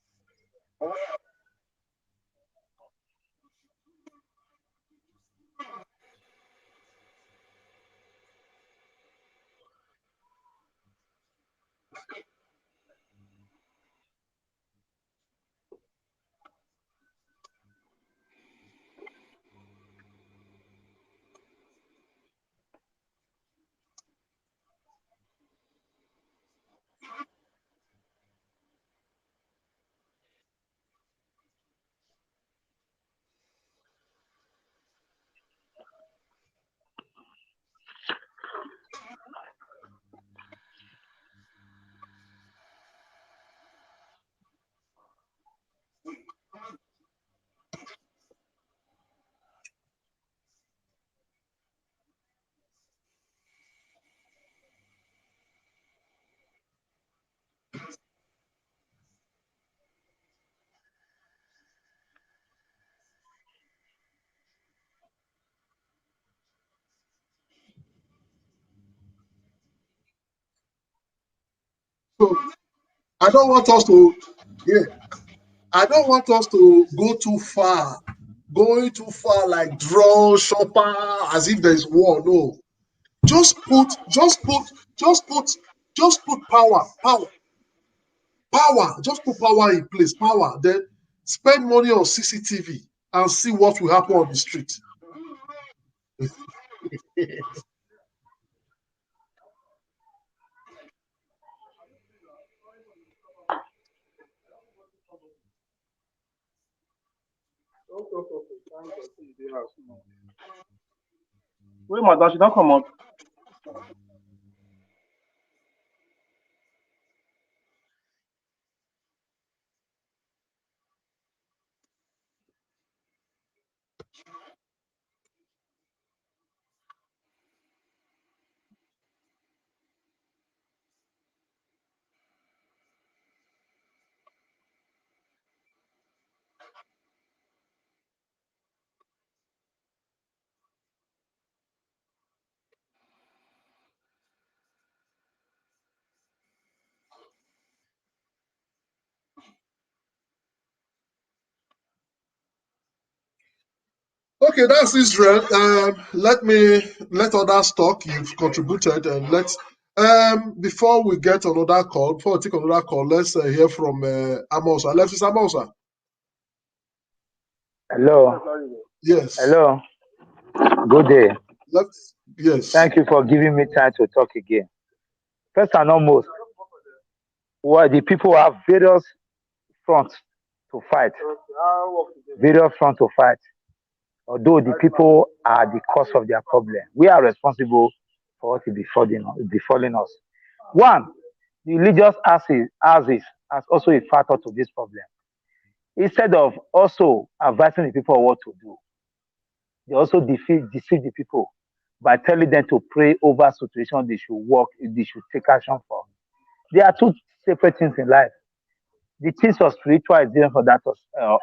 So I don't want us to, yeah, I don't want us to go too far. Going too far like draw, shopper, as if there's war. No. Just put, just put, just put, just put power. Just put power in place. Power. Then spend money on CCTV and see what will happen on the street. Oui, madame, je don't come out. Okay, that's Israel. Let others talk. You've contributed, and let's before we get another call, before we take another call, let's hear from Amosa. Alexis Amosa. Hello. Yes. Hello. Good day. Yes. Thank you for giving me time to talk again. First and foremost, the people have various fronts to fight. Various fronts to fight. Although the people are the cause of their problem, we are responsible for what is befalling us. One, the religious axis has also a factor to this problem. Instead of also advising the people what to do, they also deceive the people by telling them to pray over situation they should work, they should take action for. There are two separate things in life. The things of spiritual is different from that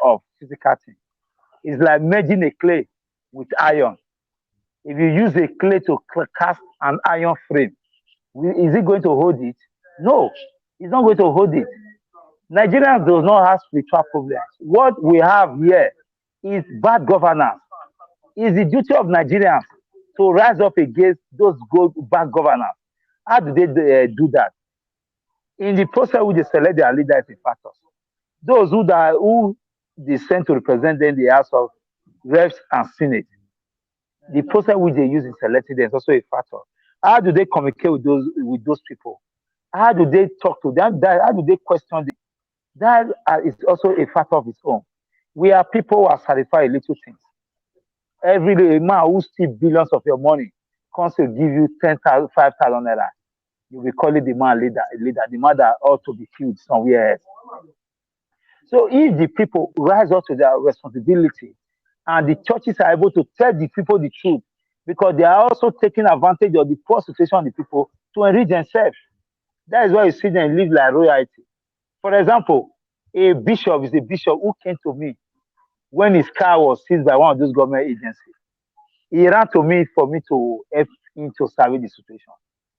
of physical thing. It's like merging a clay with iron. If you use a clay to cast an iron frame, is it going to hold it? No, it's not going to hold it. Nigerians does not have spiritual problems. What we have here is bad governance. It's the duty of Nigerians to rise up against those bad governance. How do they do that? In the process which they select their leaders in factors. Those who they send to represent them in the House of Reps and Senate, the process which they use in selecting them is also a factor. How do they communicate with those people? How do they talk to them? How do they question them? That is also a factor of its own. We are people who are satisfied with little things. Every day, a man who steals billions of your money comes to give you 10,000, 5,000 naira, you will call it the man leader, the man that ought to be killed somewhere else. So if the people rise up to their responsibility and the churches are able to tell the people the truth, because they are also taking advantage of the poor situation of the people to enrich themselves. That is why you see them live like royalty. For example, a bishop is a bishop who came to me when his car was seized by one of those government agencies. He ran to me for me to help him to survey the situation.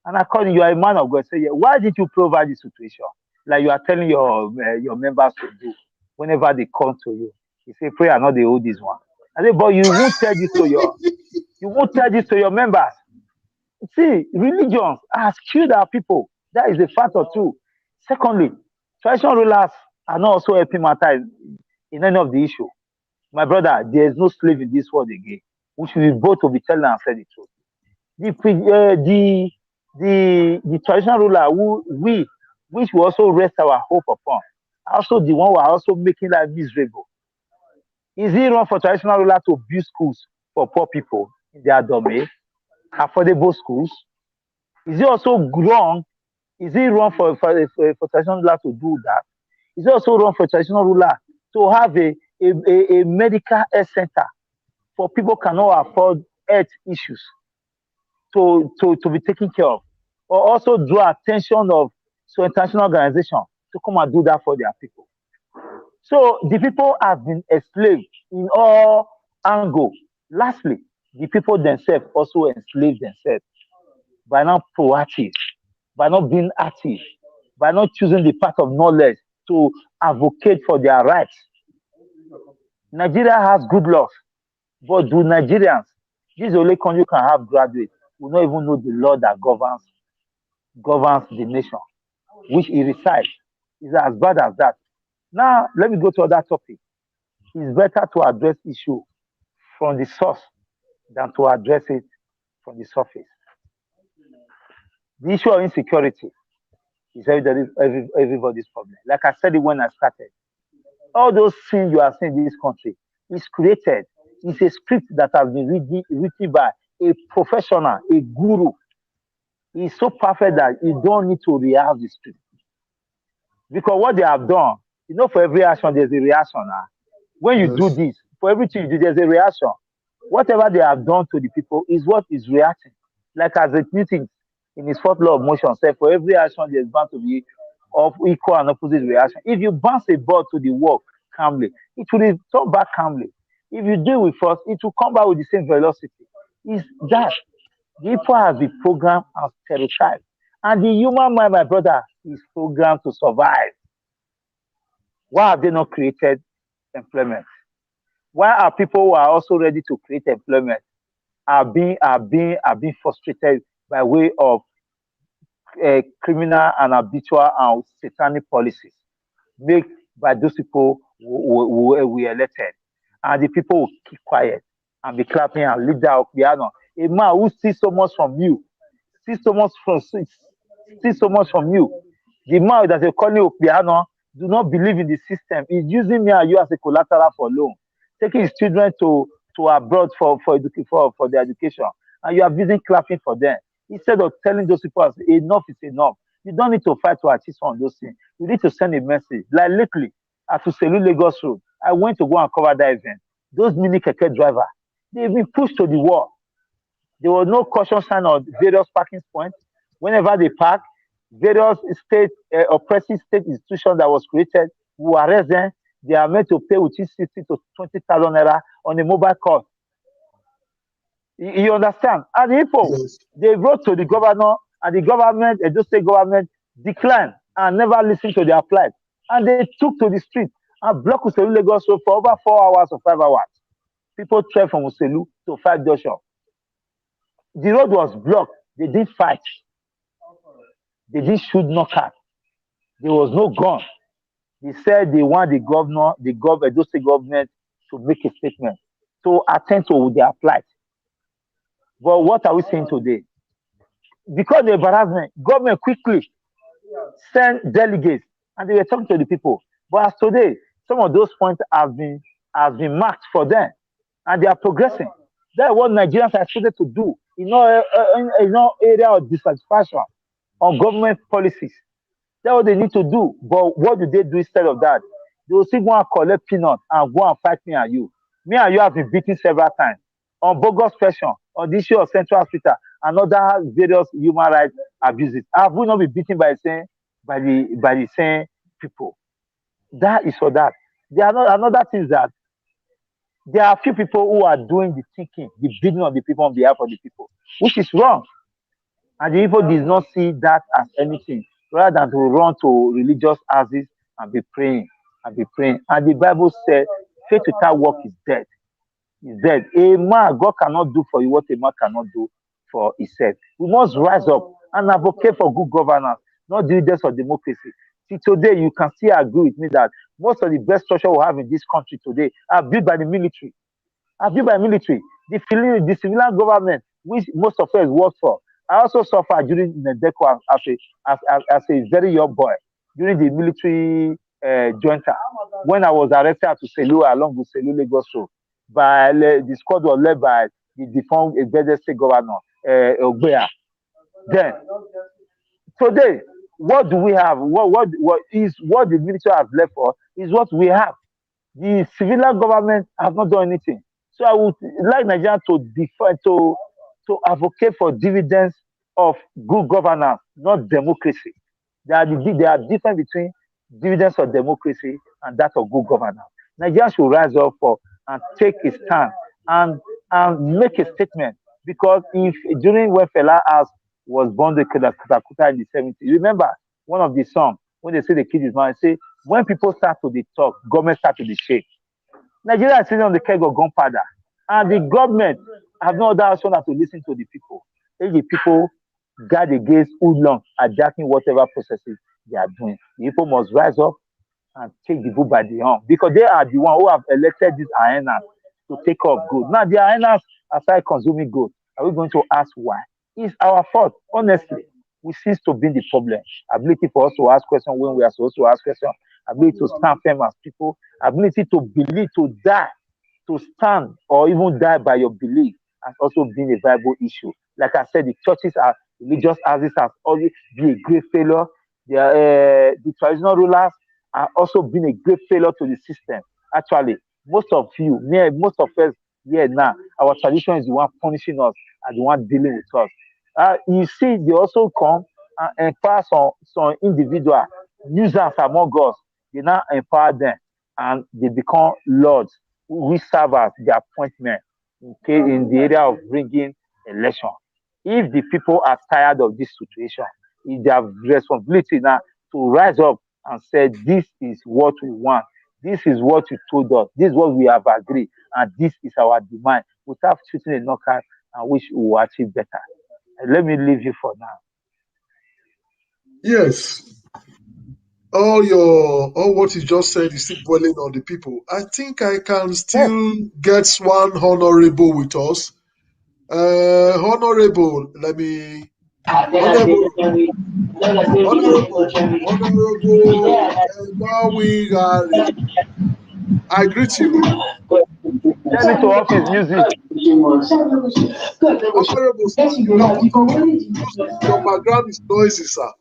And I called him, you are a man of God. Say, yeah, why did you provide the situation? Like you are telling your members to do whenever they come to you. He said, pray and not they hold this one. I said, but you won't tell this to your members. See, religions has killed our people. That is a fact or two. Secondly, traditional rulers are not also helping matters in any of the issue. My brother, there is no slave in this world again. We should be both to be telling and say the truth. The traditional ruler which we also rest our hope upon, also the one who are also making life miserable. Is it wrong for traditional ruler to build schools for poor people in their domain, affordable schools? Is it also wrong? Is it wrong for traditional ruler to do that? Is it also wrong for traditional ruler to have a medical health center for people cannot afford health issues to be taken care of? Or also draw attention of some international organization to come and do that for their people. So the people have been enslaved in all angles. Lastly, the people themselves also enslave themselves by not proactive, by not being active, by not choosing the path of knowledge to advocate for their rights. Nigeria has good laws, but do Nigerians, this is the only country you can have graduates who not even know the law that governs the nation, which he resides. Is as bad as that. Now, let me go to other topic. It's better to address issue from the source than to address it from the surface. The issue of insecurity is everybody's problem. Like I said it when I started. All those things you are seeing in this country is created. It's a script that has been written by a professional, a guru. It's so perfect that you don't need to rehearse the script. Because what they have done, for every action, there's a reaction. When you do Yes. this, for everything you do, there's a reaction. Whatever they have done to the people is what is reacting. Like as a Newton in his fourth law of motion said, for every action, there's bound to be of equal and opposite reaction. If you bounce a ball to the wall calmly, it will return back calmly. If you do it with force, it will come back with the same velocity. Is that the people have been programmed and stereotyped. And the human mind, my brother, is programmed to survive. Why have they not created employment? Why are people who are also ready to create employment are being frustrated by way of criminal and habitual and satanic policies made by those people who were elected, and the people will keep quiet and be clapping and lead that piano. A man who sees so much from you, sees so much from you. The man that they call you piano do not believe in the system. He's using me and you as a collateral for loan, taking his children to abroad for their education, and you are busy clapping for them instead of telling those people enough is enough. You don't need to fight to achieve some of those things. You need to send a message. Like lately, at Uselu Lagos Road, I went to go and cover that event. Those mini keke drivers, they've been pushed to the wall. There was no caution sign on various parking points. Whenever they park, various oppressive state institutions that was created who arrest them. They are meant to pay within 60 to 20,000 naira on a mobile call. You understand? And the people, Yes. they wrote to the governor, and the government, the state government, declined and never listened to their plight. And they took to the street and blocked Uselu Lagos Road for over 4 hours or 5 hours. People trekked from Uselu to 5 Junction. The road was blocked. They didn't fight. They didn't shoot knockout. There was no gun. They said they want the governor, the state government to make a statement to attend to their plight. But what are we seeing today? Because of the embarrassment, government quickly sent delegates and they were talking to the people. But as today, some of those points have been marked for them and they are progressing. That's what Nigerians are expected to do. area of dissatisfaction on government policies. That's what they need to do. But what do they do instead of that? They will still go and collect peanuts and go and fight me and you. Me and you have been beaten several times on bogus question, on the issue of Central Hospital and other various human rights abuses. Have we not been beaten by the same people? That is for that. There are not another thing is that there are few people who are doing the thinking, the bidding of the people on behalf of the people, which is wrong. And the people did not see that as anything, rather than to run to religious houses and be praying and be praying. And the Bible said, faith without work is dead. Is dead. A man, God cannot do for you what a man cannot do for himself. We must rise up and advocate for good governance, not the leaders of democracy. See, today you can still agree with me that most of the best structure we have in this country today are built by the military. Are built by military. The civilian government, which most of us work for. I also suffered during the DECO as a very young boy during the military junta when I was arrested at Selu along with Selu Lagos Road by the squad was led by the defunct Egede State Governor Ogbea. Then today, what do we have? What the military has left for is what we have. The civilian government has not done anything. So I would like Nigeria to advocate for dividends of good governance, not democracy. There are difference between dividends of democracy and that of good governance. Nigeria should rise up and take a stand and make a statement, because if during when Fela House was born the Kutakuta in the 70s, remember one of the songs when they say the kid is man, say when people start to the talk, government start to the shake. Nigeria is sitting on the keg of gunpowder, and the government have no other option than to listen to the people. If the people guard against hoodlums hijacking whatever processes they are doing, the people must rise up and take the bull by the horn, because they are the one who have elected these hyenas to take up gold. Now the hyenas are started consuming gold. Are we going to ask why? It's our fault, honestly. We cease to be the problem. Ability for us to ask questions when we are supposed to ask questions. Ability to stand firm as people. Ability to believe, to die, to stand or even die by your belief has also been a viable issue. Like I said, the churches are religious houses has always been a great failure. The traditional rulers have also been a great failure to the system. Actually, most of us here now, our tradition is the one punishing us and the one dealing with us. You see, they also come and empower some individual users among us. They now empower them and they become lords who serve as the appointment, okay, in the area of bringing election. If the people are tired of this situation, it's their responsibility now to rise up and say, this is what we want. This is what you told us. This is what we have agreed. And this is our demand. Without shooting a knockout, and which we will achieve better. Let me leave you for now. Yes. All what you just said is still boiling on the people. I think I can still get one honorable with us. Honorable, let me. Honorable, I greet you. Tell me to off his music. Honorable, sir, your background is noisy, sir.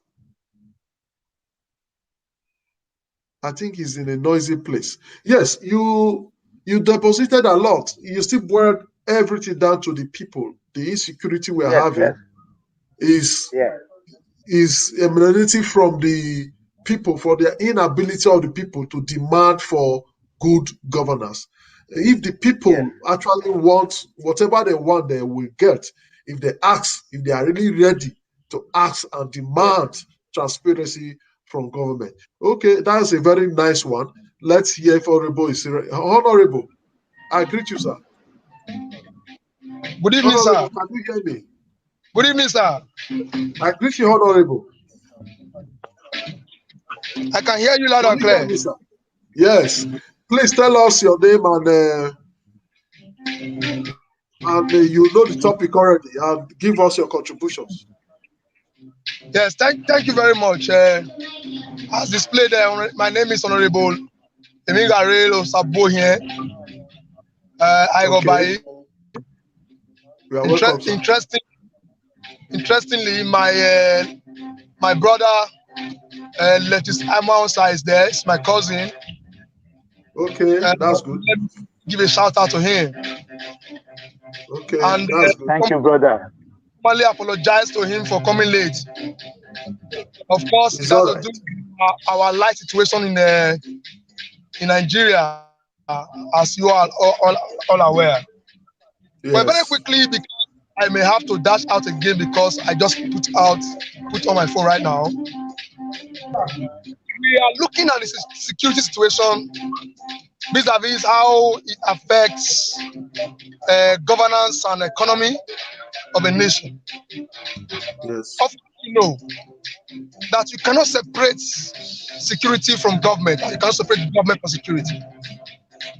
I think he's in a noisy place. Yes, you deposited a lot. You still boiled everything down to the people. The insecurity we're having is emanating from the people, for the inability of the people to demand for good governance. If the people actually want whatever they want, they will get. If they ask, if they are really ready to ask and demand transparency from government. Okay, that's a very nice one. Let's hear if Honorable is Honorable. I greet you, sir. Good evening, Honorable, sir. can you hear me? Good evening, sir. I greet you, Honorable. I can hear you loud and clear. Me, sir? Yes. Please tell us your name and you know the topic already, and give us your contributions. Yes, thank you very much. As displayed there, my name is Honorable Emigarelo Sabo here. I go by You are welcome, sir. interesting Interestingly, my brother, Lettuce Amonsa is there. It's my cousin. Okay, that's good. Let me give a shout out to him. Okay, And that's good. Thank you, brother. formally apologize to him for coming late. Of course, it It's has all to right. do with our life situation in Nigeria, as you are all aware. But very Yes. quickly, because I may have to dash out again because I just put on my phone right now. We are looking at the security situation vis-a-vis how it affects governance and economy of a nation. Yes. Of course, you know that you cannot separate security from government, and you cannot separate government from security.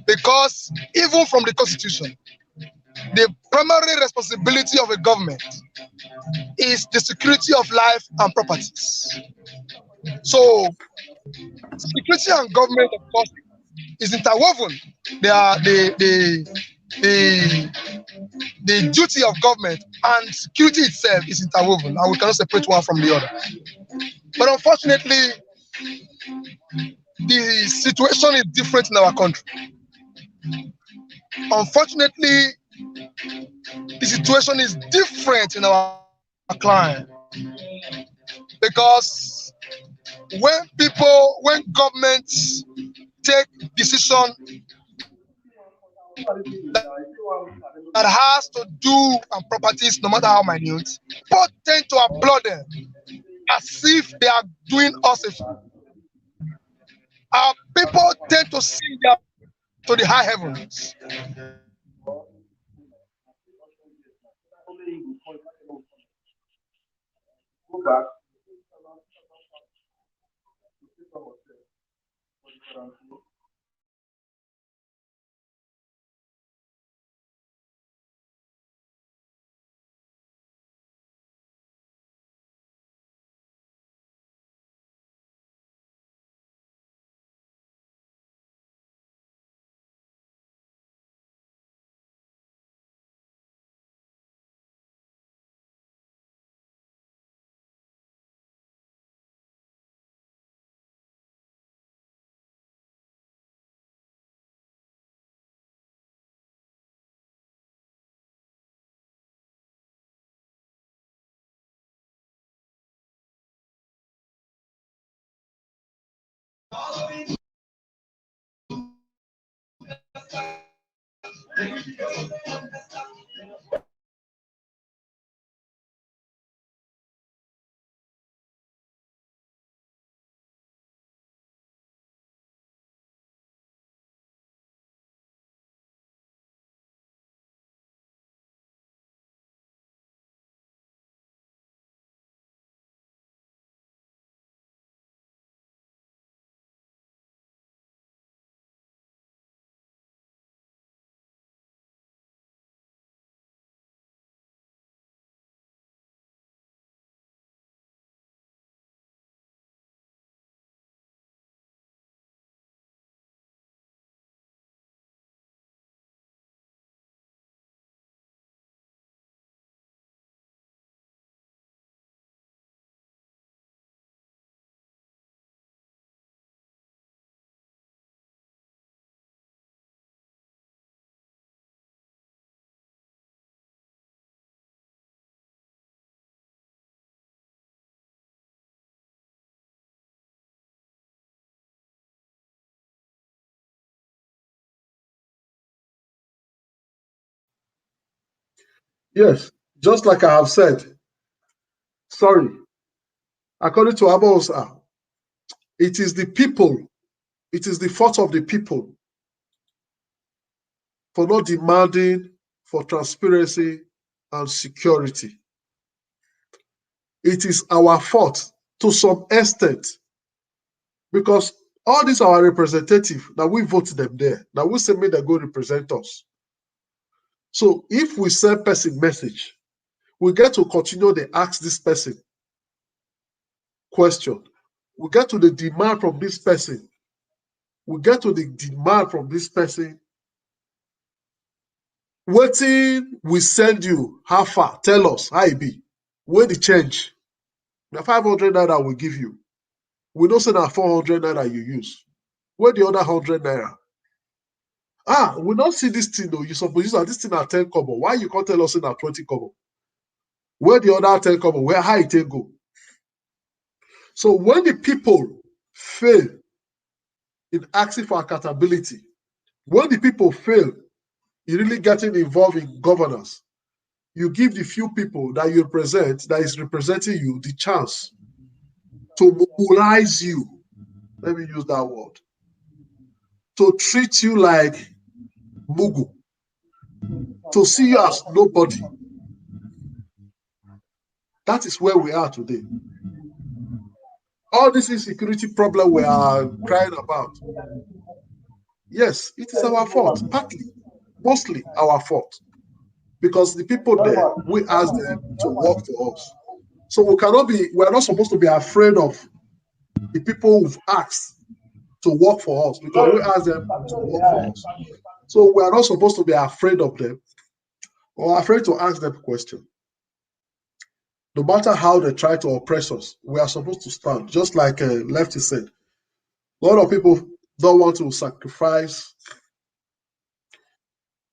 Because even from the constitution, the primary responsibility of a government is the security of life and properties. So security and government, of course, is interwoven. They are the duty of government and security itself is interwoven, and we cannot separate one from the other. But unfortunately, the situation is different in our country. Unfortunately, the situation is different in our client, because when governments take decision that has to do and properties, no matter how minute, people tend to applaud them as if they are doing us a favor. Our people tend to sing their to the high heavens. Yes. Just like I have said, sorry, according to Abosa, it is the people, it is the fault of the people for not demanding for transparency and security. It is our fault to some extent, because all these are our representative, that we vote them there, that we say make they go represent us. So if we send person message, we get to continue to ask this person question. We get to the demand from this person. We get to the demand from this person. Wetin we send you, how far? Tell us how e be. Where the change? The 500 naira we give you. We don't say that 400 naira you use. Where the other 100 naira? Ah, we don't see this thing though. You suppose use this thing at 10 kobo. Why you can't tell us in at 20 kobo? Where the other 10 kobo? Where how it go? So when the people fail in asking for accountability, when the people fail in really getting involved in governance, you give the few people that you represent, that is representing you, the chance to mobilize you. Let me use that word. To treat you like Mugu. To see you as nobody. That is where we are today. All this insecurity problem we are crying about. Yes, it is our fault, partly, mostly our fault. Because the people there, we ask them to work for us. So we're not supposed to be afraid of the people who've asked to work for us because we ask them to work for us. So we are not supposed to be afraid of them or afraid to ask them questions. No matter how they try to oppress us, we are supposed to stand. Just like Lefty said, a lot of people don't want to sacrifice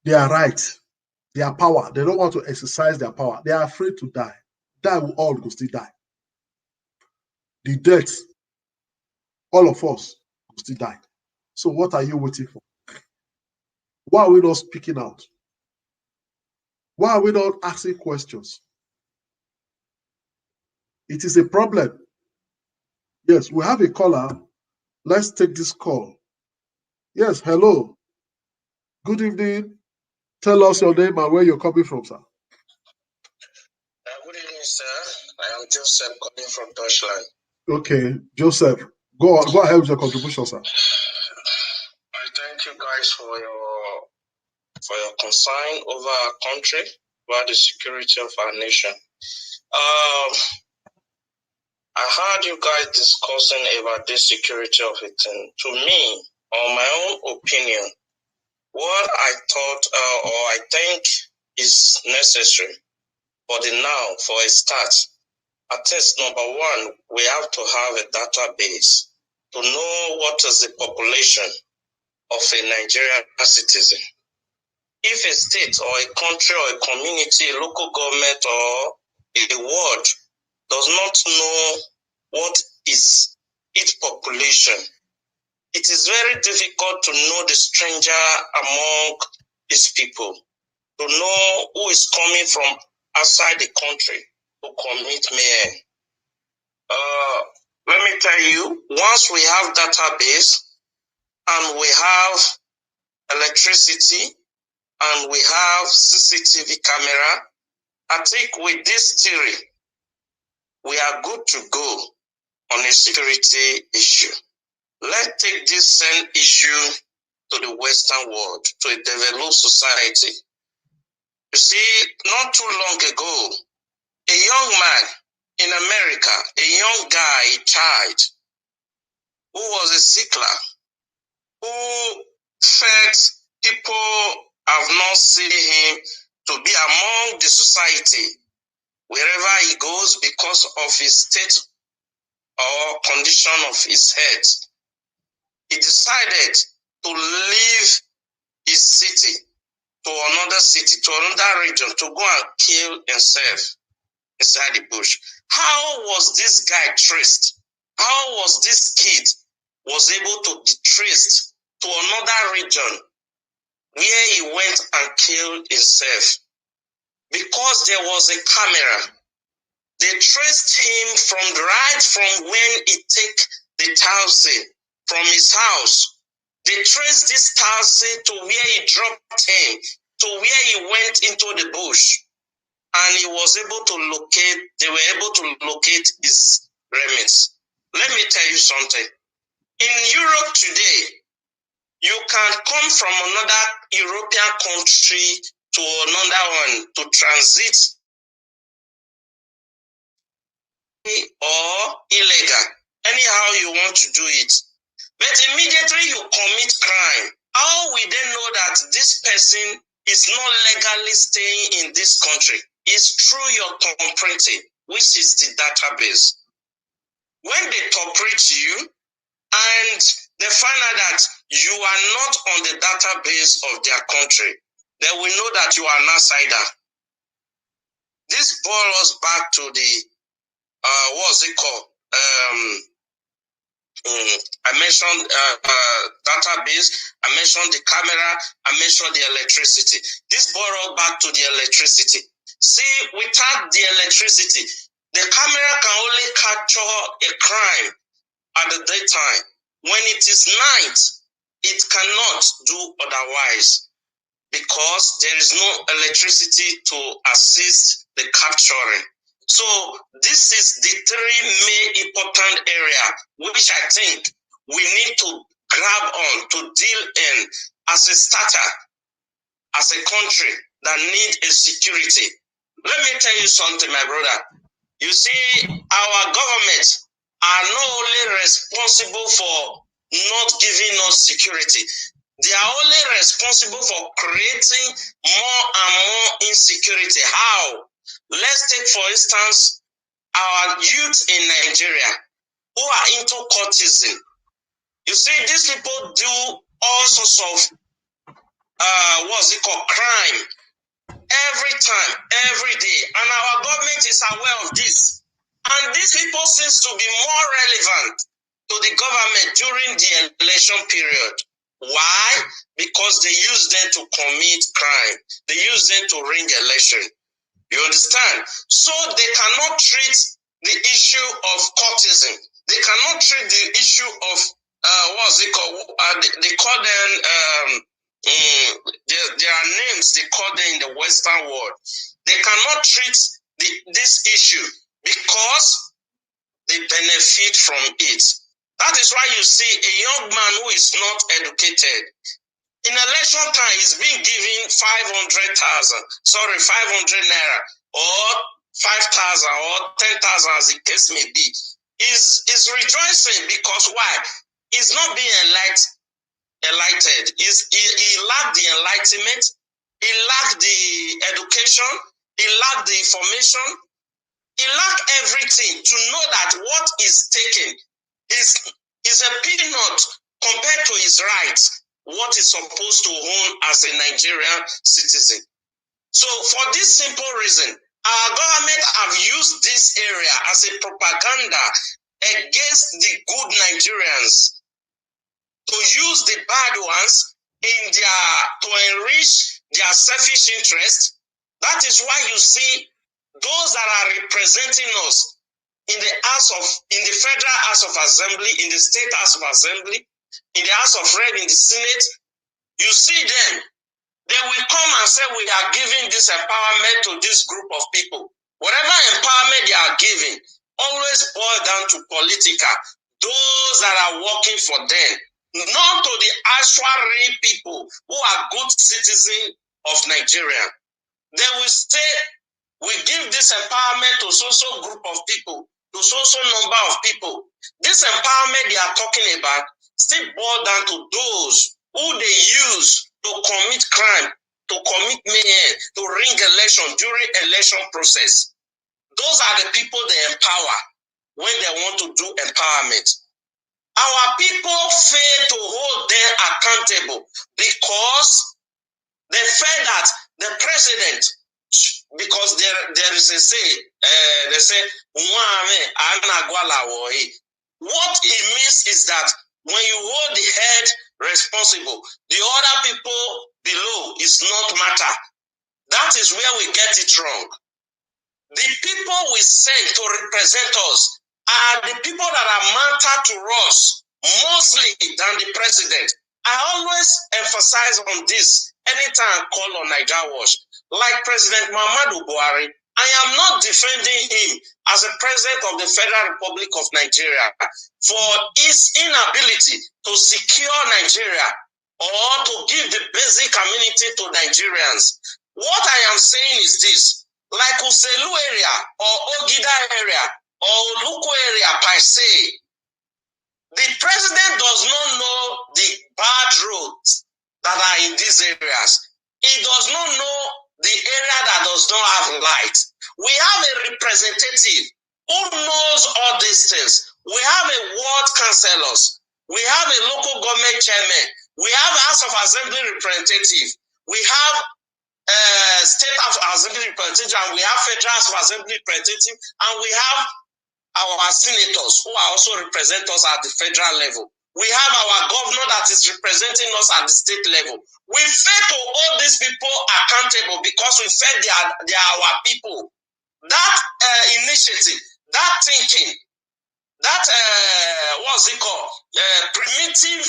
their rights, their power. They don't want to exercise their power. They are afraid to die. Die will all go still die. The death, all of us will still die. So what are you waiting for? Why are we not speaking out? Why are we not asking questions? It is a problem. Yes, we have a caller. Let's take this call. Yes, hello. Good evening. Tell us your name and where you're coming from, sir. Good evening, sir. I am Joseph calling from Deutschland. Okay, Joseph, go ahead with your contribution, sir. I thank you guys for your concern over our country, about the security of our nation. I heard you guys discussing about the security of it, and to me, on my own opinion, what I thought or I think is necessary for the now, for a start, at least number one, we have to have a database to know what is the population of a Nigerian citizen. If a state or a country or a community, a local government or a ward does not know what is its population, it is very difficult to know the stranger among its people, to know who is coming from outside the country to commit mayhem. Let me tell you, once we have database and we have electricity and we have CCTV camera, I think with this theory, we are good to go on a security issue. Let's take this same issue to the Western world, to a developed society. You see, not too long ago, a young man in America, a young guy, a child, who was a sickler, who felt people have not seen him to be among the society wherever he goes because of his state or condition of his health. He decided to leave his city to another city, to another region, to go and kill himself inside the bush. How was this guy traced? How was this kid was able to be traced to another region where he went and killed himself? Because there was a camera. They traced him from when he took the taxi from his house. They traced this taxi to where he dropped him, to where he went into the bush. And he was able to they were able to locate his remains. Let me tell you something. In Europe today, you can come from another European country to another one to transit or illegal, anyhow you want to do it. But immediately you commit crime, how will they know that this person is not legally staying in this country? It's through your thumbprinting. which is the database. When they operate you and they find out that you are not on the database of their country, they will know that you are an outsider. This brought us back to the, what's it called? I mentioned database, I mentioned the camera, I mentioned the electricity. This brought us back to the electricity. See, without the electricity, the camera can only capture a crime at the daytime. When it is night, it cannot do otherwise because there is no electricity to assist the capturing. So this is the three main important area which I think we need to grab on to deal in as a starter, as a country that need a security. Let me tell you something, my brother. You see, our government are not only responsible for not giving us security, they are only responsible for creating more and more insecurity. How? Let's take, for instance, our youth in Nigeria who are into courtesan. You see, these people do all sorts of, what's it called, crime every time, every day. And our government is aware of this. And these people seem to be more relevant to the government during the election period. Why? Because they use them to commit crime. They use them to ring election. You understand? So they cannot treat the issue of courtesan. They cannot treat the issue of, what's it called? They call them, there are names they call them in the Western world. They cannot treat this issue because they benefit from it. That is why you see a young man who is not educated. In election time, he's being given 500 naira or 5,000 or 10,000 as the case may be. Is rejoicing because why? He's not being enlightened. He lacked the enlightenment, he lacked the education, he lacked the information, he lacked everything to know that what is taken is a peanut compared to his rights, what is supposed to own as a Nigerian citizen. So for this simple reason, our government have used this area as a propaganda against the good Nigerians, to use the bad ones to enrich their selfish interest. That is why you see those that are representing us in the Federal House of Assembly, in the State House of Assembly, in the House of Rep, in the Senate, you see them. They will come and say, we are giving this empowerment to this group of people. Whatever empowerment they are giving always boils down to political. Those that are working for them, not to the actual real people who are good citizens of Nigeria. They will say, we give this empowerment to so-so group of people, to so-so number of people. This empowerment they are talking about still boils down to those who they use to commit crime, to commit mayhem, to ring election during election process. Those are the people they empower when they want to do empowerment. Our people fail to hold them accountable because they felt that the president, because there is a say, they say, what it means is that when you hold the head responsible, the other people below is not matter. That is where we get it wrong. The people we send to represent us are the people that are matter to us mostly than the president. I always emphasize on this anytime I call on Niger Watch. Like President Muhammadu Buhari, I am not defending him as a president of the Federal Republic of Nigeria for his inability to secure Nigeria or to give the basic amenity to Nigerians. What I am saying is this, like Uselu area or Ogida area or Oluku area per se, the president does not know the bad roads that are in these areas. He does not know the area that does not have light. We have a representative who knows all these things. We have a ward councillors. We have a local government chairman. We have House of Assembly representative. We have State House of Assembly representative, and we have Federal House of Assembly representative, and we have our senators who are also represent us at the federal level. We have our governor that is representing us at the state level. We fail to hold these people accountable because we felt they are our people. That initiative, that thinking, that what's it called? Primitive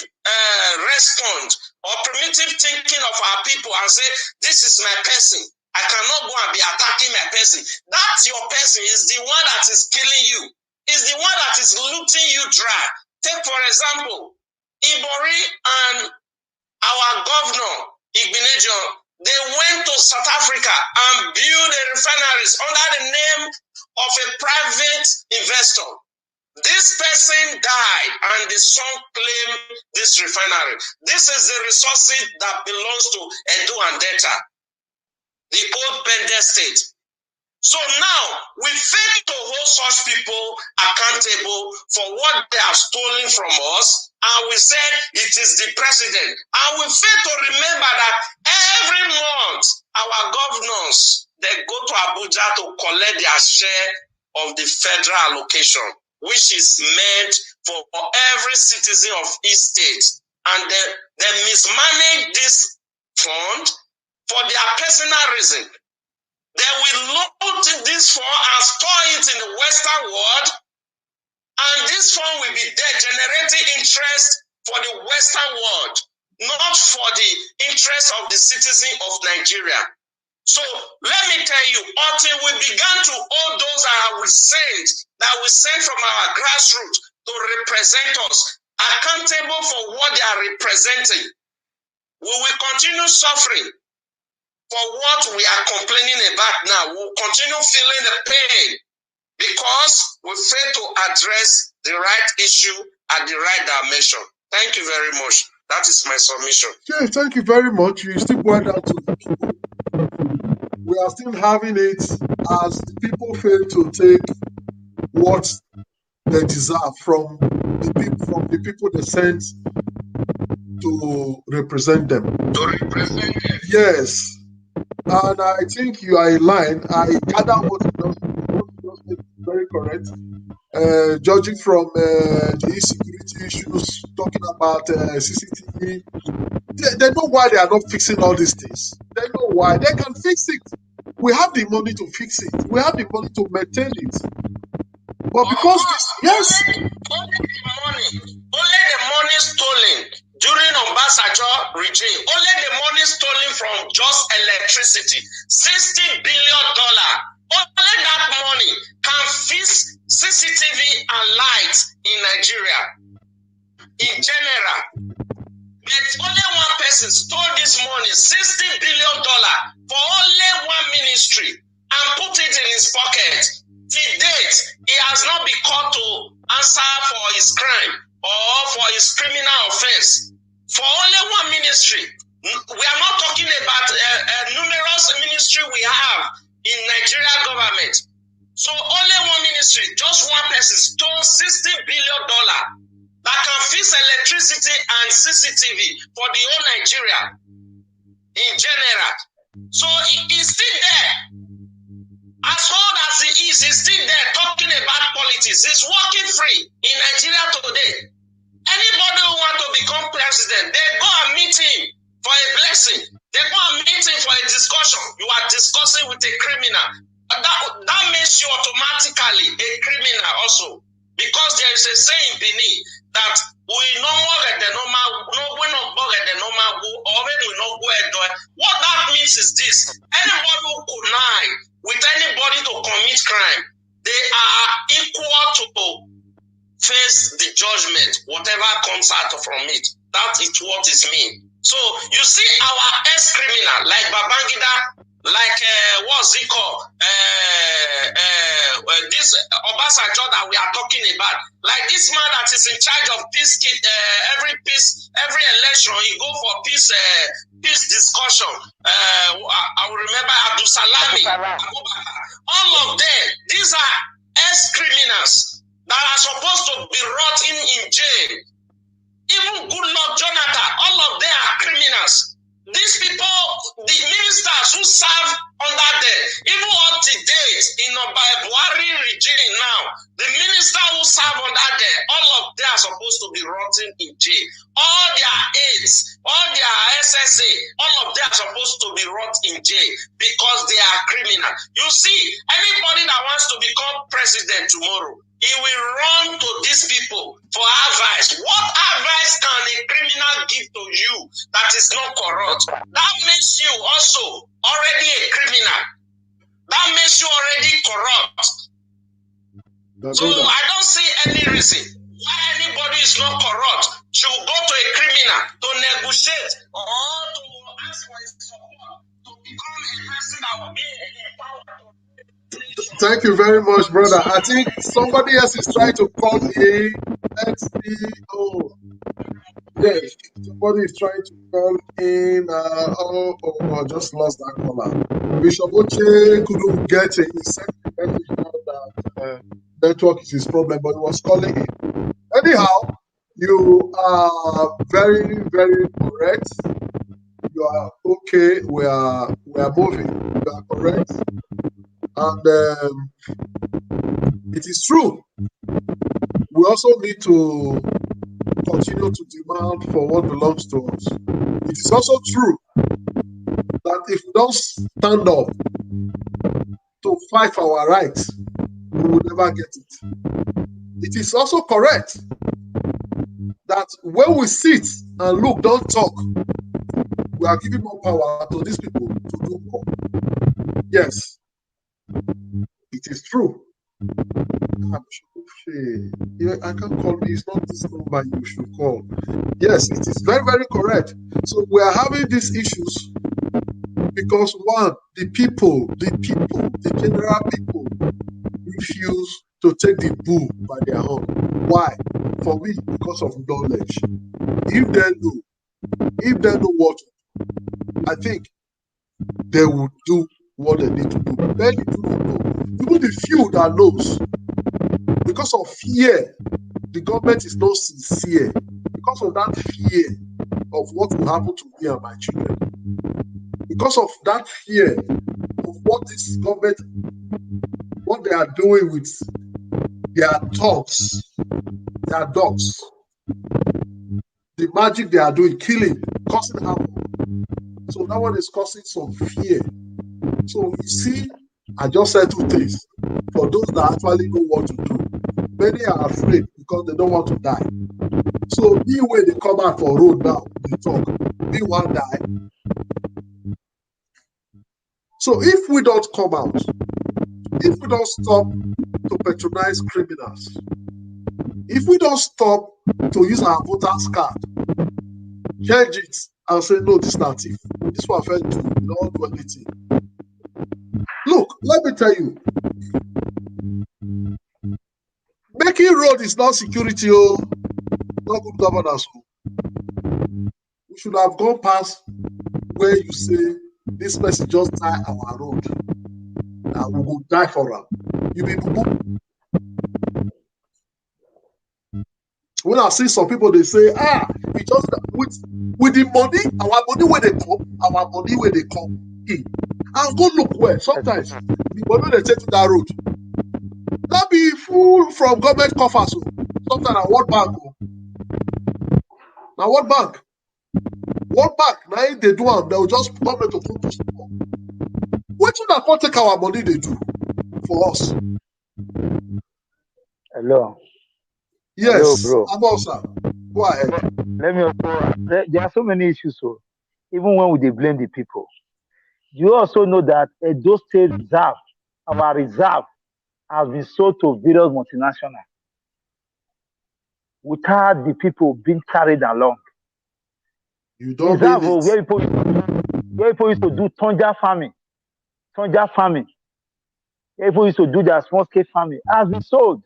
response or primitive thinking of our people and say, this is my person. I cannot go and be attacking my person. That's your person is the one that is killing you. Is the one that is looting you dry. Take for example, Ibori and our governor, Igbeneghu, they went to South Africa and built a refineries under the name of a private investor. This person died and the son claimed this refinery. This is the resources that belongs to Edo and Delta, the old Bende state. So now we fail to hold such people accountable for what they have stolen from us, and we said it is the president. And we fail to remember that every month our governors, they go to Abuja to collect their share of the federal allocation, which is meant for every citizen of each state. And they mismanage this fund for their personal reason. They will load this fund and store it in the Western world, and this fund will be there generating interest for the Western world, not for the interest of the citizen of Nigeria. So let me tell you, until we began to hold those that we sent from our grassroots to represent us, accountable for what they are representing, we will continue suffering for what we are complaining about now. We'll continue feeling the pain because we fail to address the right issue at the right dimension. Thank you very much. That is my submission. Yeah, thank you very much. You still point out to the people. We are still having it as the people fail to take what they deserve from the people they sent to represent them. Yes. And I think you are in line. I gather what you just made very correct. Judging from the insecurity issues, talking about CCTV, they know why they are not fixing all these things. They know why. They can fix it. We have the money to fix it. We have the money to maintain it. But because yes, only the money stolen during Obasanjo regime, only the money stolen from just electricity, $60 billion. Only that money can fix CCTV and lights in Nigeria. In general, but only one person stole this money, $60 billion, for only one ministry and put it in his pocket. Till date, he has not been called to answer for his crime or for his criminal offense. For only one ministry. We are not talking about numerous ministry we have in Nigeria government. So only one ministry, just one person stole $60 billion that can fix electricity and CCTV for the whole Nigeria in general. So he's still there. As old as he is, he's still there talking about politics. He's working free in Nigeria today. Anybody who wants to become president, they go and meet him for a blessing. They go and meet him for a discussion. You are discussing with a criminal. That makes you automatically a criminal also. Because there is a saying in Benin that we no more get the normal, no, we not more get the normal go, or we not go and do it. What that means is this: anybody who connive with anybody to commit crime, they are equal to face the judgment, whatever comes out from it. That is what it means. So you see our ex-criminal like Babangida, like what's it called? This Obasanjo that we are talking about, like this man that is in charge of peace, every election, he go for peace discussion. I will remember Abdul Salami, all of them. These are ex-criminals that are supposed to be rotting in jail. Even Goodluck Jonathan, all of them are criminals. These people, the ministers who serve under them, even up to date in the Buhari regime now, the minister who serve under them, all of them are supposed to be rotting in jail. All their aides, all their SSA, all of them are supposed to be rot in jail because they are criminal. You see, anybody that wants to become president tomorrow, he will run to these people for advice. What advice can a criminal give to you that is not corrupt? That makes you also already a criminal. That makes you already corrupt. So I don't see any reason why anybody is not corrupt should go to a criminal to negotiate or to ask for his support to become a person that will be empowered. Thank you very much, brother. I think somebody else is trying to call in. Let's see. Oh, yes. Somebody is trying to call in. I just lost that caller. Bishop Oche couldn't get it. He sent a message now that network is his problem, but he was calling in. Anyhow, you are very, very correct. You are okay. We are moving. You are correct. And it is true. We also need to continue to demand for what belongs to us. It is also true that if we don't stand up to fight for our rights, we will never get it. It is also correct that when we sit and look, don't talk, we are giving more power to these people to do more. Yes, it is true. I can't call me. It's not this number you should call. Yes, it is very, very correct. So we are having these issues because one, the general people refuse to take the bull by their own. Why? For me, because of knowledge. If they know what, I think they will do what they need to do. Many do not know. Even the few that knows, because of fear, the government is not sincere. Because of that fear of what will happen to me and my children. Because of that fear of what this government, what they are doing with their dogs, the magic they are doing, killing, causing harm. So that one is causing some fear. So you see, I just said two things. For those that actually know what to do, many are afraid because they don't want to die. So me when they come out for road now, they talk, me want die. So if we don't come out, if we don't stop to patronize criminals, if we don't stop to use our voters card, change it and say, no, this is not it. This one fell to, you don't do anything. Look, let me tell you, making road is not security, not good governance. We should have gone past where you say this person just die our road and we will die for him. You be boo. When I see some people, they say, we just with the money, our money where they come in. And go look where sometimes the money they take to that road. That be full from government coffers. Sometimes at World Bank. Now World Bank. World Bank, now they do them, they will just come to put to store. What should I take our money they do for us? Hello. Yes, hello, bro. I'm also. Go ahead. Let me also, there are so many issues. So even when we blame the people, you also know that those state reserve, our reserve, has been sold to various multinationals without the people being carried along. You don't reserve mean it. where people used to do tonja farming. Tonja farming, people used to do their small scale farming, has been sold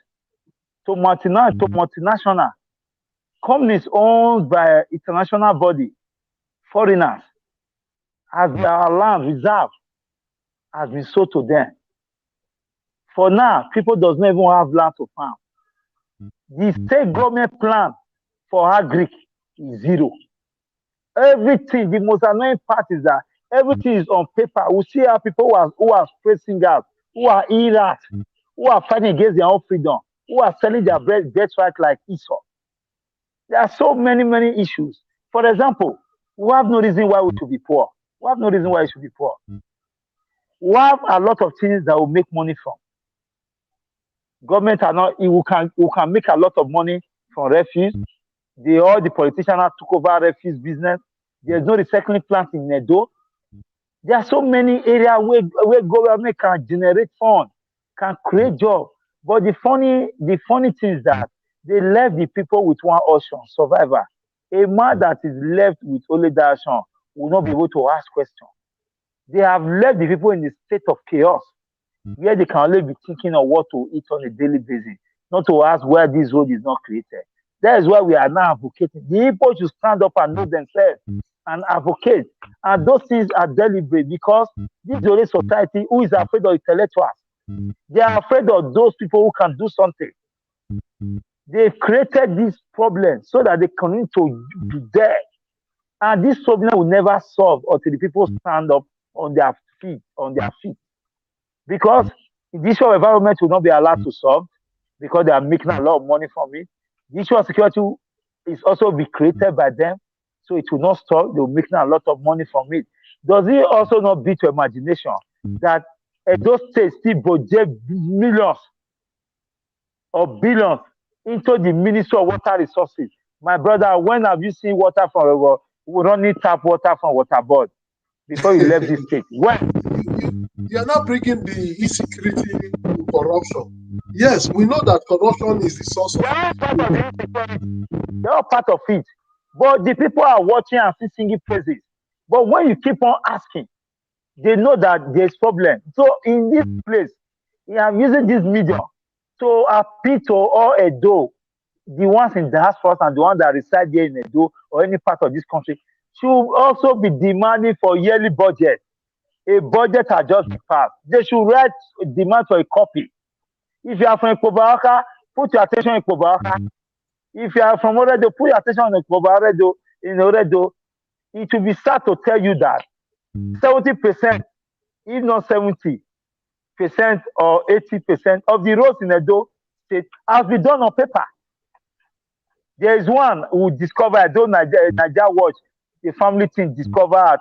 to multinational companies owned by international body, foreigners, as their land reserve has been sold to them. For now, people does not even have land to farm. The state government plan for agric is zero. Everything, the most annoying part is that everything is on paper. We see how people who are praising God, who are healers, who are fighting against their own freedom, who are selling their birthright like Esau. There are so many issues. For example, we have no reason why we should be poor. We have no reason why we should be poor. We have a lot of things that will make money from. Government are not, we can make a lot of money from refuse. All the politicians took over refuse business. There's no recycling plant in Edo. There are so many areas where government can generate funds, can create jobs. But the funny thing is that they left the people with one option, survivor. A man that is left with only that option will not be able to ask questions. They have left the people in the state of chaos, where they can only be thinking of what to eat on a daily basis, not to ask where this road is not created. That is why we are now advocating. The people should stand up and know themselves and advocate. And those things are deliberate because this is only society who is afraid of intellectuals. They are afraid of those people who can do something. They've created this problem so that they continue to be there. And this problem will never solve until the people stand up on their feet, Because the issue of environment will not be allowed to solve because they are making a lot of money from it. The issue of security is also be created by them, so it will not stop. They will make a lot of money from it. Does it also not beat your imagination that those states still budget millions or billions into the Ministry of Water Resources? My brother, when have you seen water from river? We don't need tap water from water board before you left this state. When? You are not bringing the insecurity to corruption. Yes, we know that corruption is the source of They are part of it. But the people are watching and still singing praises. But when you keep on asking, they know that there's problem. So in this place, I'm using this medium to appeal to all Edo, the ones in diaspora and the ones that reside here in Edo or any part of this country, should also be demanding for yearly budget. A budget has just been passed. They should write a demand for a copy. If you are from Ekpobaraka, put your attention in Ekpobaraka. If you are from Oredo, put your attention on Ekpobaraka in Oredo. It will be sad to tell you that 70%, if not 70% or 80% of the roads in Edo State has been done on paper. There is one who discovered, Edo Nigeria Watch, the family team discovered at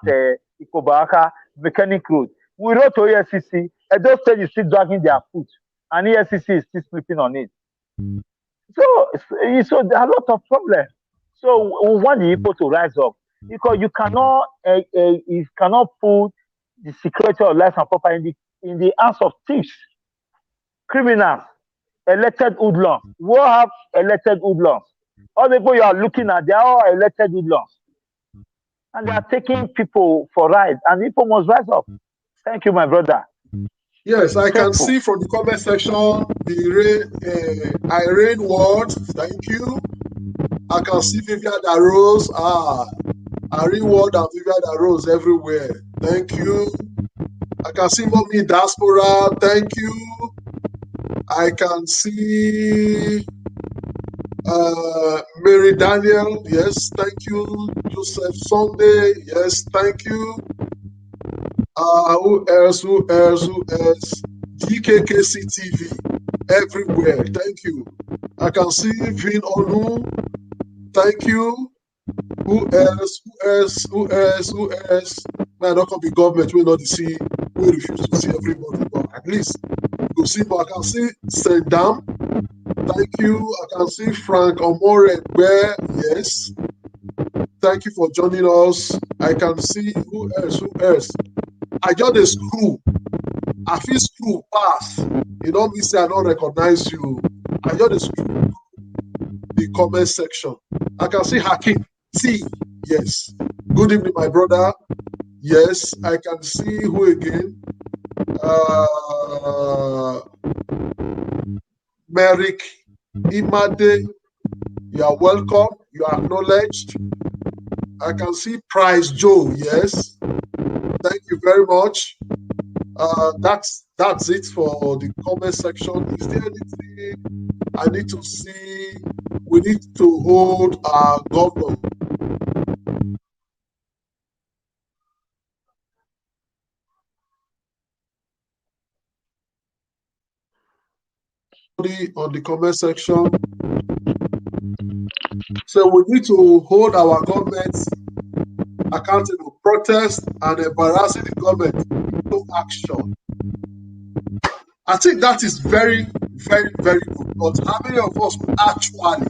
Ekpobaraka Mechanic Road. We wrote to EFCC, Edo State is still dragging their foot, and EFCC is still sleeping on it. So there are a lot of problems. So we want the people to rise up because you cannot put the security of life and property in the hands of thieves, criminals, elected hoodlums. We all have elected hoodlums. All the people you are looking at, they are all elected hoodlums. And they are taking people for rides, and people must rise up. Thank you, my brother. Yes, I can see from the comment section the Irene word. Thank you. I can see Vivian Rose. Irene word and Vivian Rose everywhere. Thank you. I can see Mommy Diaspora. Thank you. I can see Mary Daniel. Yes, thank you. Joseph Sunday. Yes, thank you. Who else? GKKC TV everywhere. Thank you. I can see Vin Onu. Thank you. Who else? Man, not gonna be government. We not see. We refuse to see everybody, but at least you see. But I can see Sedam. Thank you. I can see Frank Omore. Where? Yes. Thank you for joining us. I can see who else. I just a screw. I feel screw pass. You don't mean say I don't recognize you. I just a screw. The comment section. I can see Hakim. See, yes. Good evening, my brother. Yes, I can see who again. Merrick Imade, you are welcome. You are acknowledged. I can see Price Joe. Yes, thank you very much. That's it for the comment section. Is there anything I need to see? We need to hold our governor. On the comment section. So we need to hold our government accountable. Protest and embarrassing the government. No action. I think that is very, very, very good. But how many of us will actually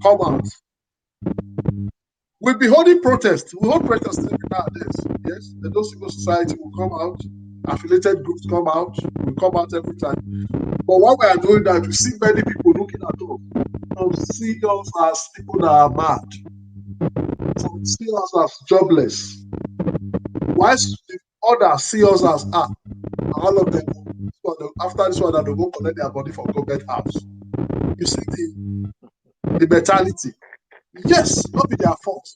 come out? We'll be holding protests. We hold protests every nowadays. Yes, the no civil society will come out. Affiliated groups come out. We come out every time. But while we are doing that, we see many people looking at us. Some see us as people that are mad. Some see us as jobless. Whilst the others see us as all of them, after this one, they go collect their body from government house. You see the mentality. Yes, not be their fault.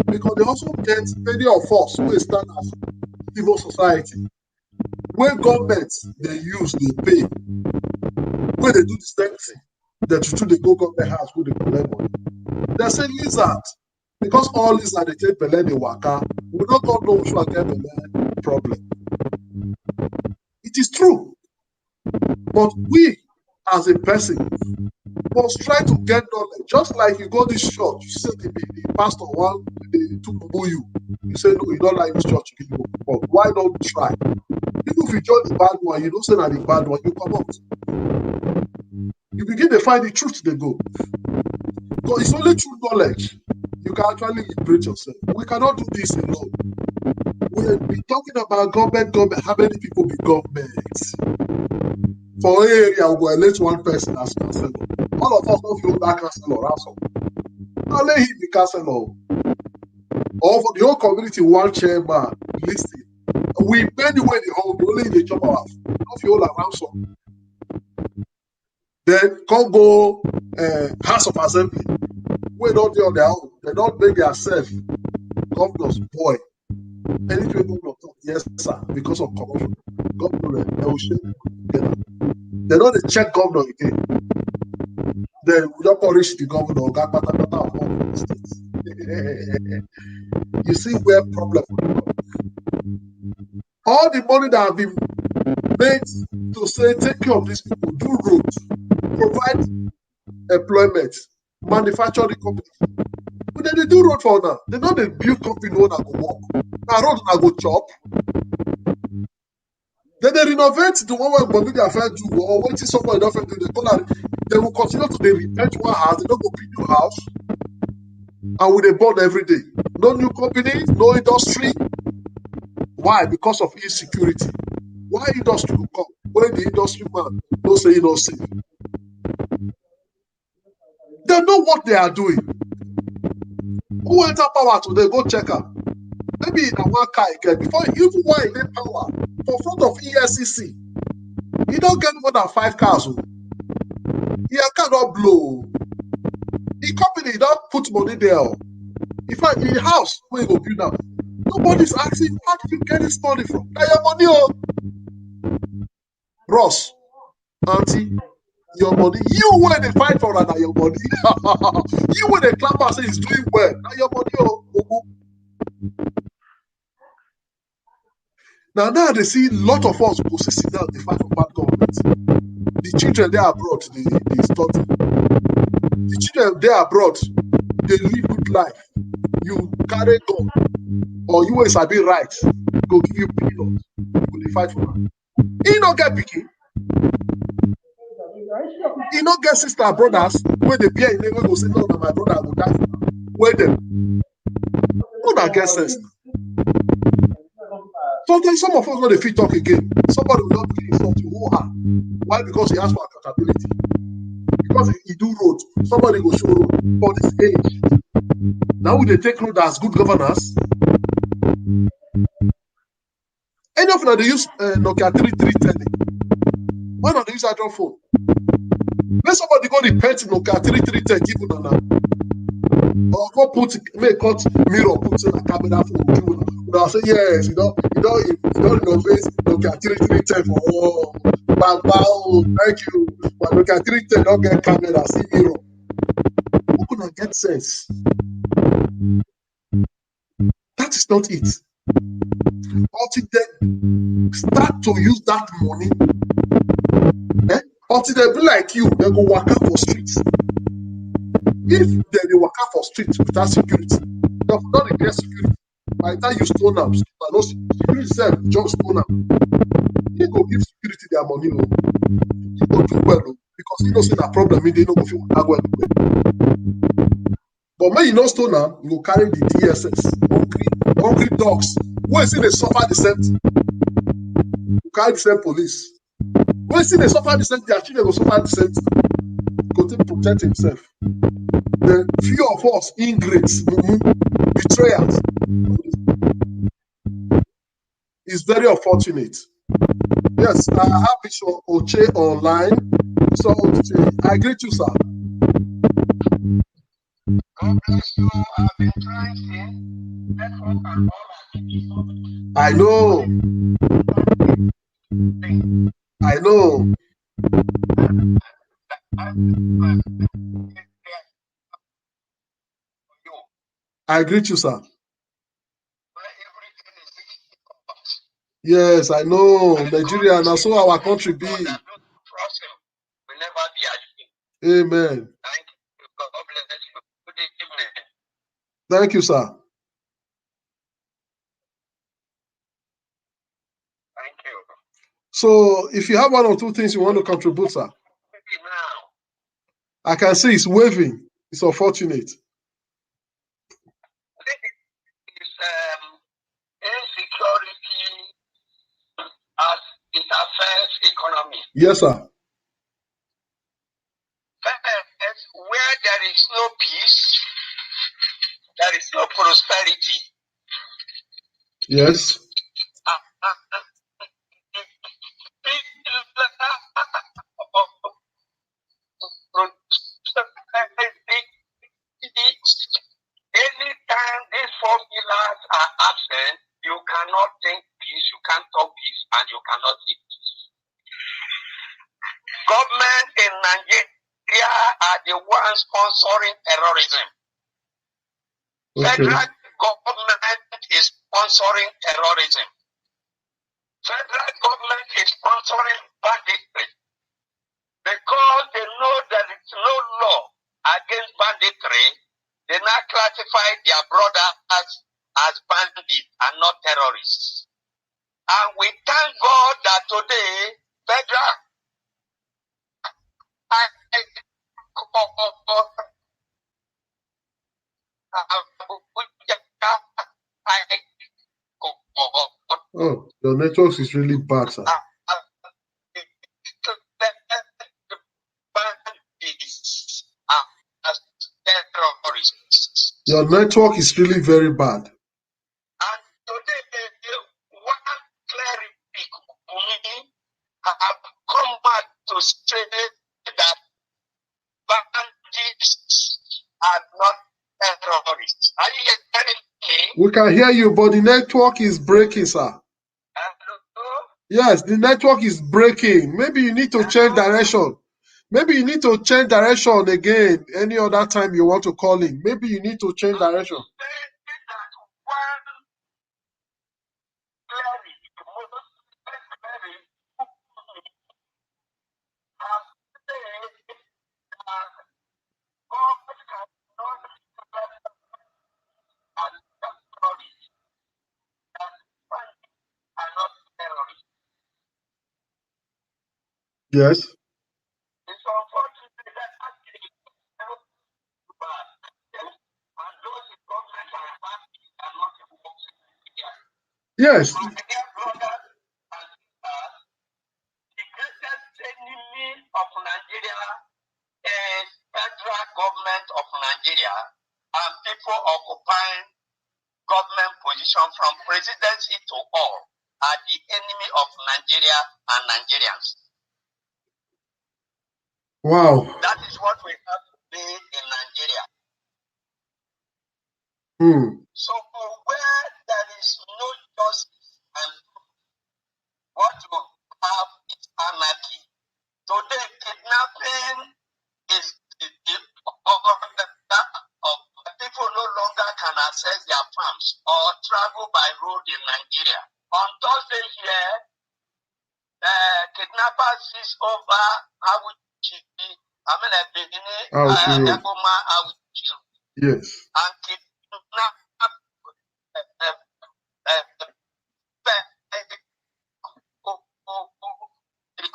Because they also get many of us who stand as civil society. When government they use, they pay. When they do the same thing, they go government house, go they collect money. They say lizard. Because all lizard they take belle, they waka. We don't know which one get belle problem. It is true. But we, as a person, must try to get knowledge. Just like you go this church, you say the pastor they took you. You say, no, you don't like this church, you can go. But why don't you try? Even if you join the bad one, you don't say that the bad one, you come out. You begin to find the truth they go. Because it's only through knowledge you can actually liberate yourself. We cannot do this alone. We'll be talking about government. How many people be government? For area, we'll elect one person as councillor. All of us don't feel that councillor, ransom. Only he be councillor. Or for the whole community, one chairman, listen. We bend the way the whole, only the chop off. Don't feel like ransom. Then come go House of Assembly. We don't do on their own. They don't make themselves governor's boy. Anything governor talk, yes, sir, because of corruption. Governor, they will share together. They don't check governor again. Then we don't punish the governor. You see where problem will come. All the money that have been made to say take care of these people, do roads, provide employment, manufacture the company. But then they do road for now. They know they build company no one go work. Now road na go chop. Then they renovate the one where Bobby their friend do or waiting somebody don't do. They will continue to repaint one house. They don't go build new house. And with a board every day. No new company, no industry. Why? Because of insecurity. Why industry will come? When the industry man don't say he don't see. They know what they are doing. Who enter power today? Go check out. Maybe in a one car again. Before even why he get power for front of ESCC, he don't get more than 5 cars. He cannot blow. The company don't put money there. In fact, in the house where you go build now, nobody's asking how did you get this money from? Now your money, oh. Ross, auntie, your money. You where they fight for that, your money. You where they clap and say it's doing well. Now your money, oh. Now they see a lot of us go sit down the fight for bad government. The children they abroad, they study. The children they abroad, they live good life. You carry gun, or you always be right, go give you peanuts. Go they fight for that. He not get picking. He not get sister brothers where they bear in name go say no, my brother will die. Where them? Who not get sense? Sometimes some of us know the fit talk again. Somebody will not kill himself to who are. Why? Because he asks for accountability. Because he do road, somebody will show road for this age. Now will they take road as good governors? Any of them they use Nokia 3310. Why not they use Android phone? Let somebody go repent Nokia 3310 give you now. Or go put cut mirror put in a camera phone give you now. Say yes, you don't innovate Nokia 3310 for thank you. But Nokia 3310 don't get camera, see mirror. Who could not get sense? That is not it. Until they start to use that money, until they be like you, they go walk out for streets. If they walk out for streets without security, they will not get security. By the time you stone them, security self just stone them. He go give security their money, he go do well, because he knows that problem, they no go feel well. But when you know stone them, you go carry the DSS, hungry dogs. When see they suffer the same thing, you carry the same police. When see they suffer the same thing, their children go suffer the same thing. Go to protect himself. The few of us ingrates, betrayers, is very unfortunate. Yes, I have Bishop Oche online. So I greet you, sir. God bless you. I've been trying to network and all. I know. I know. I greet you, sir. Yes, I know. Nigeria, and so our country be. Amen. Thank you, sir. Thank you. So, if you have one or two things you want to contribute, sir, I can see it's waving. It's unfortunate. Insecurity as it affects economy. Yes, sir. Where there is no peace, there is no prosperity. Yes. Anytime these four pillars are absent, you cannot think peace, you can't talk peace, and you cannot see peace. Government in Nigeria are the ones sponsoring terrorism. Okay. Federal government is sponsoring terrorism. Federal government is sponsoring banditry because they know there is no law against banditry. They now classify their brothers as bandits and not terrorists. And we thank God that today federal Oh, your network is really bad, sir. Your network is really very bad. And today, one cleric have come back to say that bandits are not terrorists. Are you hearing me? We can hear you, but the network is breaking, sir. Hello? Yes, the network is breaking. Maybe you need to change direction. Maybe you need to change direction again any other time you want to call in. Maybe you need to change direction. Yes. Yes. My dear brothers and sisters, the greatest enemy of Nigeria is federal government of Nigeria and people occupying government position from presidency to all. are the enemy of Nigeria and Nigerians. Wow. That is what we have today in Nigeria. So where there is no justice and what you have is anarchy. Today, kidnapping is the people no longer can access their farms or travel by road in Nigeria. On Thursday here, kidnappers seized over Awuchi, Eboma Awuchi, yes, and kidnapped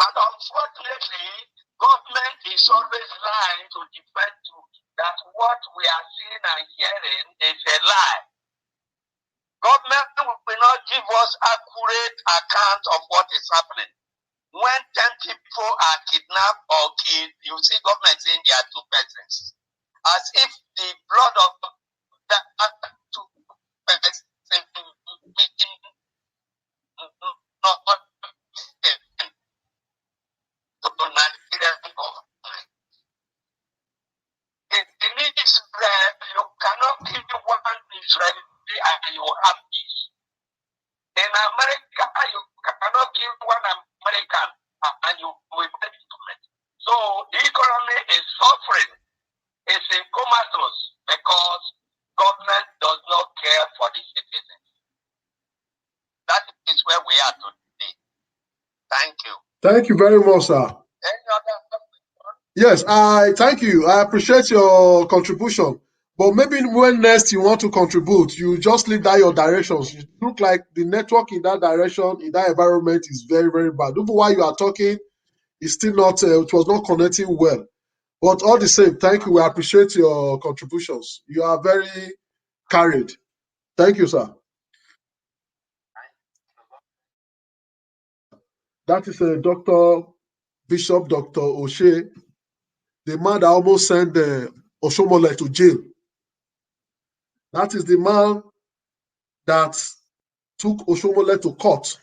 but unfortunately, government is always lying to defend truth. That what we are seeing and hearing is a lie. Government will not give us accurate account of what is happening. When 10 people are kidnapped or killed, you see government saying there are 2 persons. As if the blood of that 2 persons in Israel, you cannot kill one Israeli and you have peace. In America, you cannot kill one American and you will get it. So the economy is suffering. It's in comatose because government does not care for the citizens. That is where we are today. Thank you. Thank you very much, sir. Any other question? Yes, I thank you. I appreciate your contribution. But maybe when next you want to contribute, you just leave that your directions. You look like the network in that direction, in that environment is very, very bad. Even while you are talking, it's still not, it was not connecting well. But all the same, thank you. I appreciate your contributions. You are very carried. Thank you, sir. That is a Bishop Dr. O'Shea, the man that almost sent Oshomole to jail. That is the man that took Oshomole to court.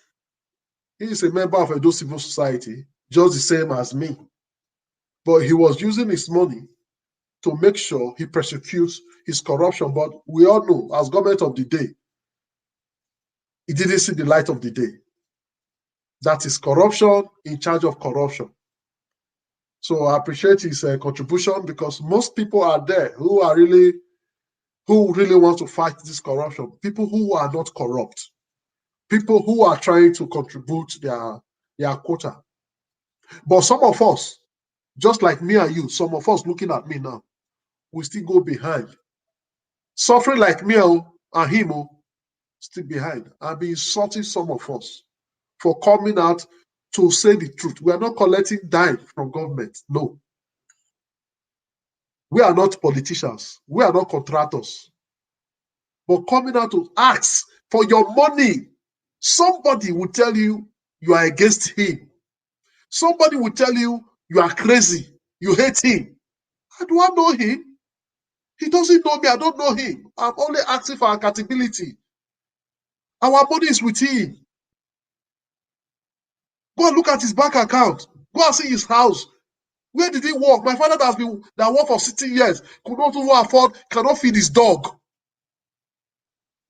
He is a member of Edo Civil Society, just the same as me. But he was using his money to make sure he prosecutes his corruption. But we all know, as government of the day, he didn't see the light of the day. That is corruption in charge of corruption. So I appreciate his contribution because most people are there who really want to fight this corruption. People who are not corrupt. People who are trying to contribute their quota. But some of us, just like me and you, some of us looking at me now, we still go behind. Suffering like me and him, still behind. And be insulting some of us for coming out to say the truth. We are not collecting dime from government. No. We are not politicians. We are not contractors. But coming out to ask for your money, somebody will tell you you are against him. Somebody will tell you you are crazy. You hate him. I do not know him. He doesn't know me. I don't know him. I'm only asking for accountability. Our money is with him. Go and look at his bank account. Go and see his house. Where did he work? My father that worked for 60 years could not even afford, cannot feed his dog.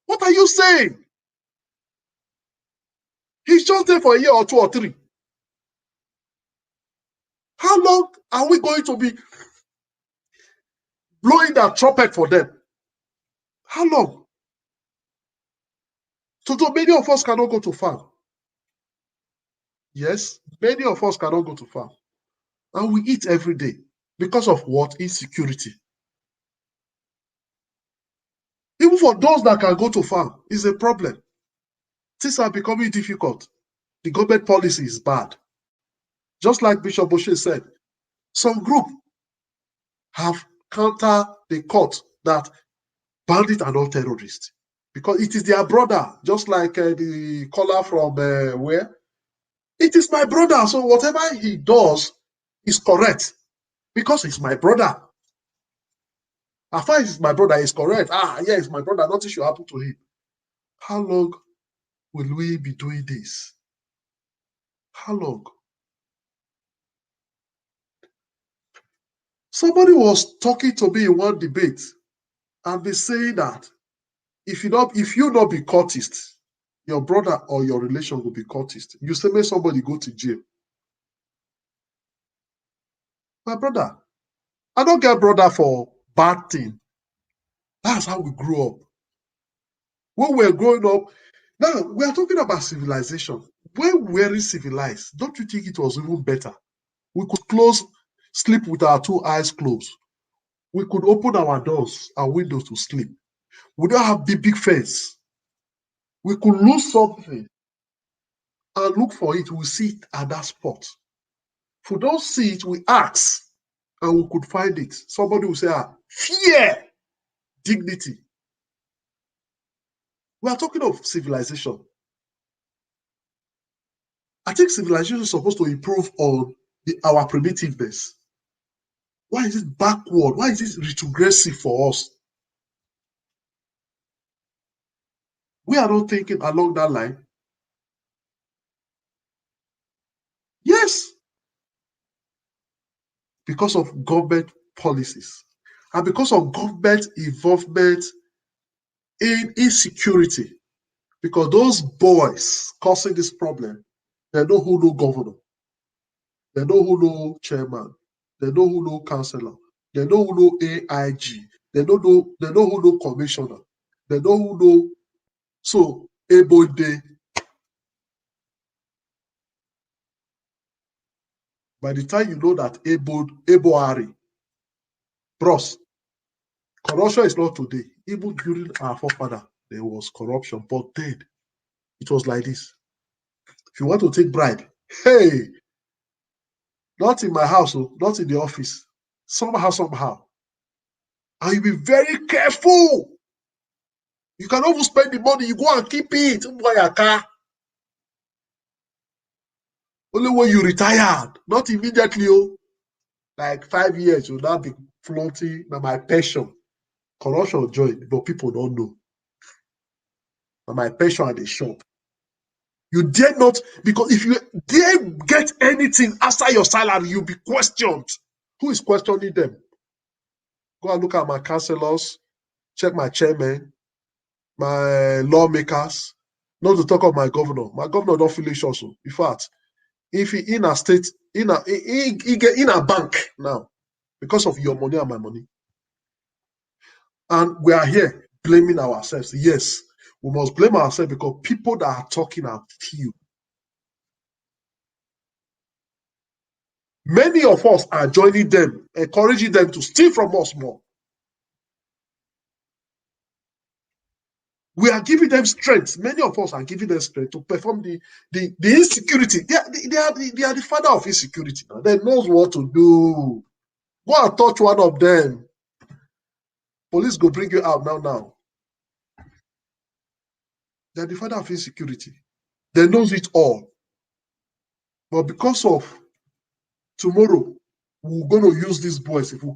What are you saying? He's just there for a year or 2 or 3. How long are we going to be blowing that trumpet for them? How long? So many of us cannot go to farm. Yes, many of us cannot go to farm. And we eat every day. Because of what? Insecurity. Even for those that can go to farm, is a problem. Things are becoming difficult. The government policy is bad. Just like Bishop O'Shea said, some group have countered the court that bandits are not terrorists. Because it is their brother, just like the caller from where? It is my brother, so whatever he does is correct. Because it's my brother. As far as it's my brother, it's correct. Yeah, it's my brother, nothing should happen to him. How long will we be doing this? How long? Somebody was talking to me in one debate and they saying that if you not be cultist, your brother or your relation will be cultist. You say, make somebody go to jail. My brother, I don't get brother for bad thing. That's how we grew up. When we were growing up, now we are talking about civilization. When we were civilized, don't you think it was even better? We could sleep with our 2 eyes closed. We could open our doors and windows to sleep. We don't have big fence. We could lose something and look for it. We see it at that spot. If we don't see it, we ask and we could find it. Somebody will say, fear, dignity. We are talking of civilization. I think civilization is supposed to improve on our primitiveness. Why is it backward? Why is it retrogressive for us? We are not thinking along that line. Yes, because of government policies and because of government involvement in insecurity. Because those boys causing this problem, they know who know governor, they know who know chairman, they know who know councillor, they know who know AIG, they know who know commissioner, they know who know. So able day. By the time you know that able Ari, bros, corruption is not today. Even during our forefather, there was corruption, but then it was like this. If you want to take bribe, hey, not in my house, not in the office, somehow. And you be very careful. You can even spend the money, you go and keep it. Only when you retired, not immediately. Like 5 years, you'll now be flaunting my passion. Corruption join, but people don't know. My passion at the shop. You dare not, because if you dare get anything after your salary, you'll be questioned. Who is questioning them? Go and look at my councillors, check my chairman, my lawmakers, not to talk of my governor. My governor don't finish also. In fact, if he in a state, he get in a bank now because of your money and my money. And we are here blaming ourselves. Yes, we must blame ourselves because people that are talking are few. Many of us are joining them, encouraging them to steal from us more. We are giving them strength. Many of us are giving them strength to perform the insecurity. They are the father of insecurity now. They knows what to do. Go and touch one of them. Police go bring you out now. They are the father of insecurity. They knows it all. But because of tomorrow, we're going to use these boys. If we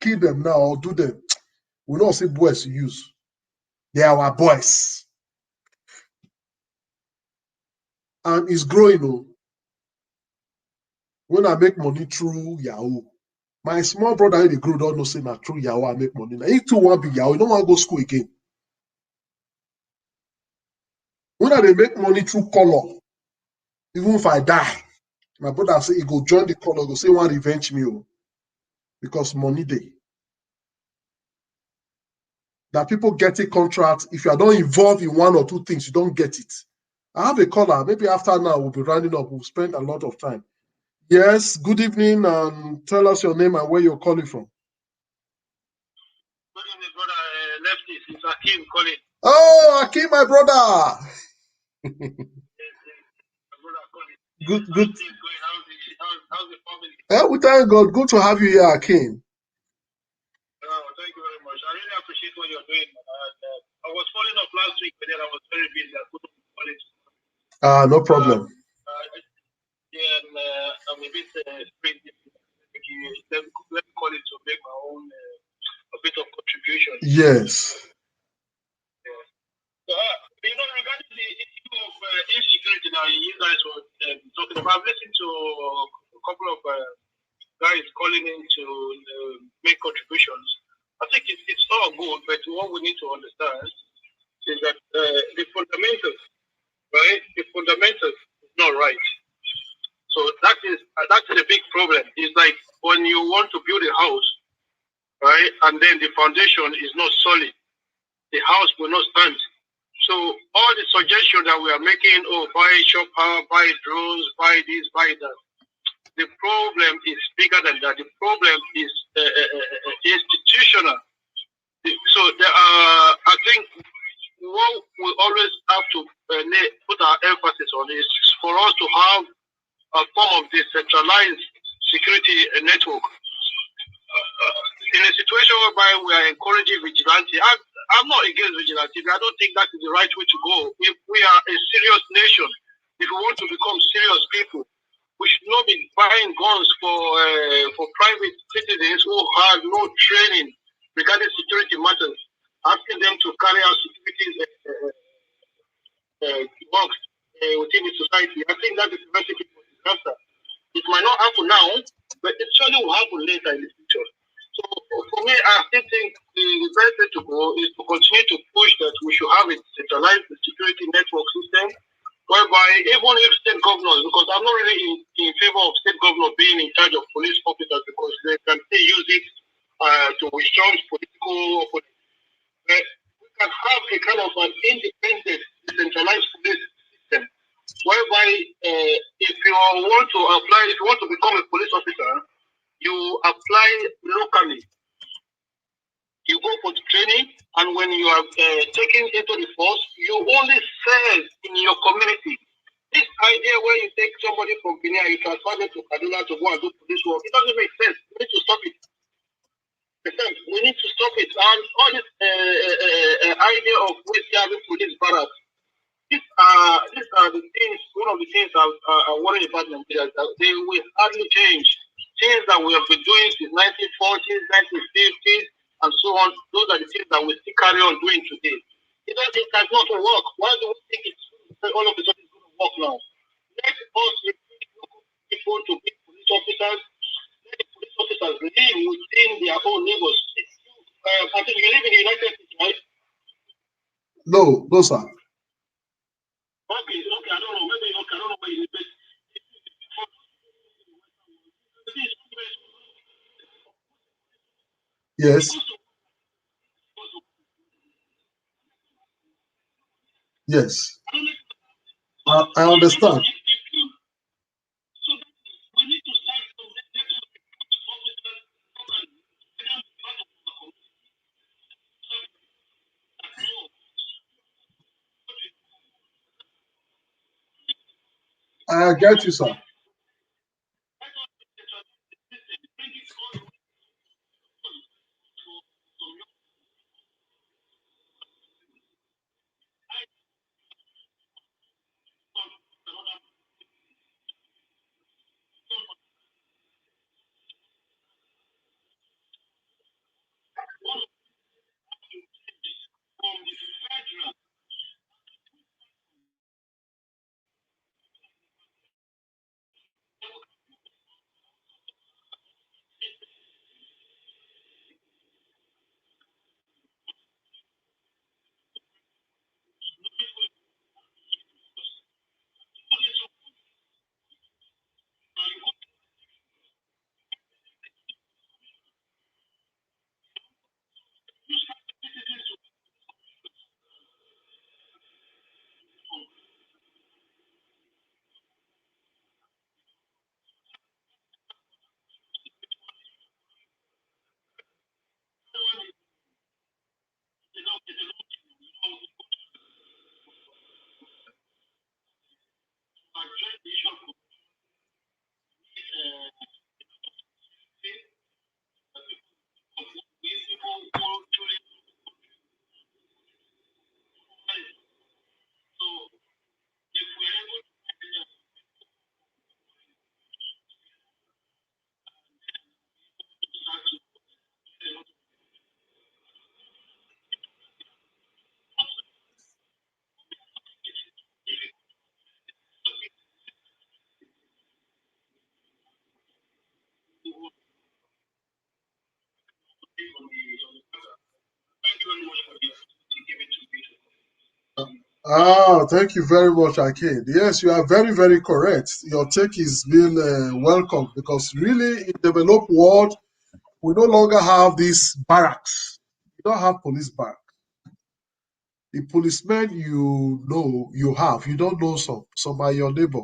kill them now or do them, we'll not see boys to use. They are our boys. And it's growing. When I make money through Yahoo, my small brother in the group don't know say na through Yahoo I make money. Now he too want be Yahoo. He don't want to go school again. When I dey make money through color, even if I die, my brother say he go join the color, go say he want revenge me because money dey. That people getting contracts, if you are not involved in one or two things, you don't get it. I have a caller. Maybe after now we'll be rounding up. We'll spend a lot of time. Yes, good evening, and tell us your name and where you're calling from. Good evening, brother. Leftist, it's Akim calling. Oh, Akim, my brother. Yes, my brother calling. Good. How's things going? How's the family? We thank God. Good to have you here, Akim. Thank you very much. I really appreciate what you're doing. I was following up last week, but then I was very busy. I couldn't call it. No problem. I'm a bit crazy. Let me call it to make my own a bit of contribution. Yes. So, regarding the issue of you guys were talking about. I've listened to a couple of guys calling in to make contributions. I think it's all good, but what we need to understand is that the fundamentals, right? The fundamentals is not right. So that is a big problem. It's like when you want to build a house, right, and then the foundation is not solid, the house will not stand. So all the suggestions that we are making, oh, buy shopper, buy drones, buy this, buy that, the problem is bigger than that. The problem is institutional. So there are, I think, what we always have to put our emphasis on is for us to have a form of decentralized security network. In a situation whereby we are encouraging vigilante, I'm not against vigilante, but I don't think that is the right way to go. If we are a serious nation, if we want to become serious people, we should not be buying guns for private citizens who have no training regarding security matters, asking them to carry out security works within the society. I think that is a recipe for disaster. It might not happen now, but it surely will happen later in the future. So for me, I still think the best way to go is to continue to push that we should have a centralized security network system, whereby even if state governors, because I'm not really in favor of state governors being in charge of police officers because they can still use it to withdraw political opponents. But we can have a kind of an independent, decentralized police system, whereby if you want to apply, if you want to become a police officer, you apply locally. You go for training, and when you are taken into the force, you only serve in your community. This idea where you take somebody from Guinea and you transfer them to Kaduna to go and do police work, it doesn't make sense. We need to stop it. We need to stop it. And all this idea of having police barracks, these are the things, one of the things I worry about Nigeria, that they will hardly change. Things that we have been doing since 1940s, 1950s, and so on, those are the things that we still carry on doing today. It has not work. Why do we think it's all of a sudden it's going to work now? Let us recruit people to be police officers. Let the police officers live within their own neighbors. I think you live in the United States, right? No, no, sir. Okay, I don't know. Maybe I don't know where you live. Yes. Yes. I understand. I get you, sir. very much for the opportunity given to me. Thank you very much, Akin. Yes, you are very, very correct. Your take is being welcome because really in developed world, we no longer have these barracks. You don't have police barracks. The policemen you know you have, you don't know some. Some are your neighbor.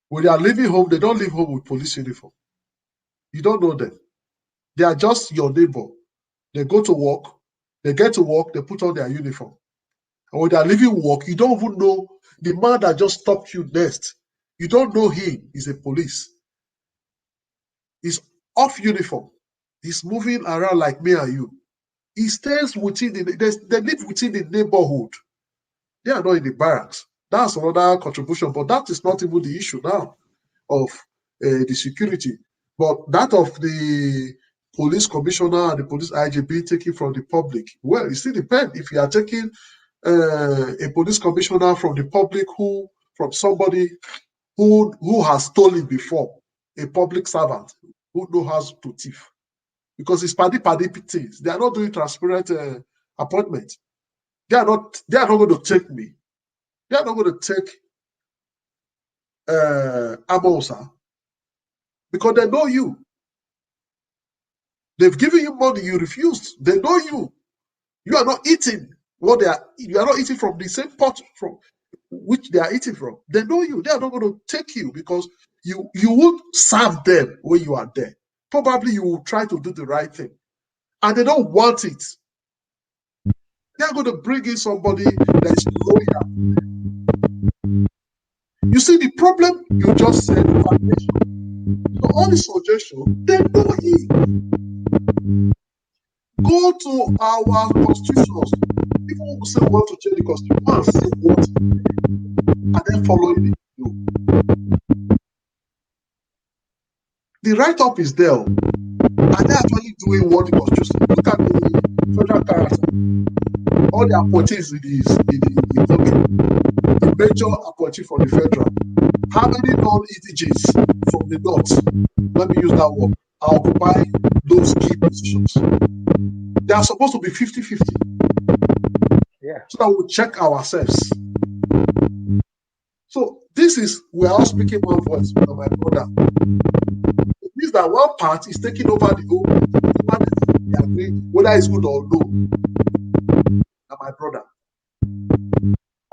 When they are leaving home, they don't leave home with police uniform. You don't know them. They are just your neighbor. They go to work, they get to work, they put on their uniform. And when they are leaving work, you don't even know the man that just stopped you next. You don't know him. He's a police. He's off uniform. He's moving around like me and you. He stays within they live within the neighborhood. They are not in the barracks. That's another contribution, but that is not even the issue now of the security. But that of the police commissioner and the police IGB taking from the public. Well, it still depends. If you are taking a police commissioner from the public from somebody who has stolen before, a public servant who knows how to thief. Because it's paddy things. They are not doing transparent appointment. They are not going to take me. They are not going to take Amosa because they know you. They've given you money, you refused. They know you. You are not eating what they are. You are not eating from the same pot from which they are eating from. They know you. They are not going to take you because you won't serve them when you are there. Probably you will try to do the right thing, and they don't want it. They are going to bring in somebody that is loyal. You see the problem you just said. So all the suggestions, they know it. Go to our constitutions. People who say we want to change the constitution, go and see what, and then follow it. The write-up is there. Are they actually doing what the constitution? Look at the federal character. All the appointees in the major appointee from the federal. How many non-EDGs from the north? Let me use that word. Occupy those key positions. They are supposed to be 50-50. Yeah. So that we check ourselves. So this is, we are all speaking one voice, my brother. It means that one part is taking over the whole, whether it's good or no. And my brother.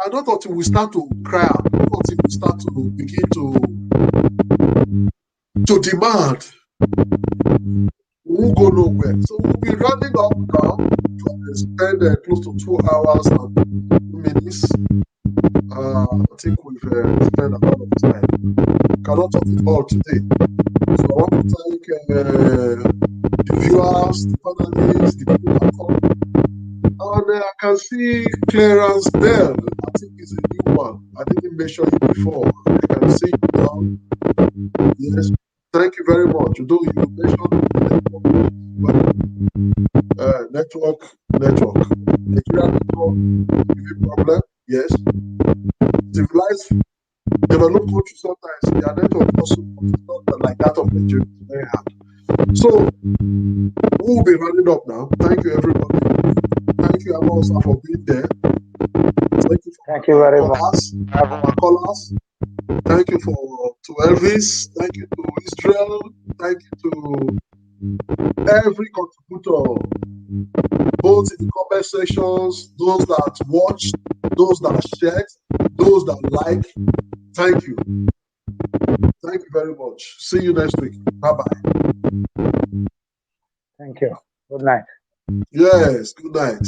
I don't thought we start to cry out. I thought we start to begin to demand. We won't go nowhere. So we'll be running up now to spend close to 2 hours and 2 minutes. I think we've spent a lot of time. Cannot talk it all today. So I want to thank the viewers, the panelists, the people that come. And I can see Clarence Bell. I think it's a new one. I didn't mention it before. I can see it now. Yes. Thank you very much. Although you mentioned network. Nigeria network is a problem. Yes. Civilized, developed countries sometimes their network also is not like that of Nigeria. It's very hard. So we'll be running up now. Thank you, everybody. Thank you, Amosa, for being there. Thank you very much. Our callers. Thank you to Elvis. Thank you to Israel. Thank you to every contributor, both in the comment sections, those that watched, those that shared, those that like. Thank you. Thank you very much. See you next week. Bye-bye. Thank you. Good night. Yes, good night.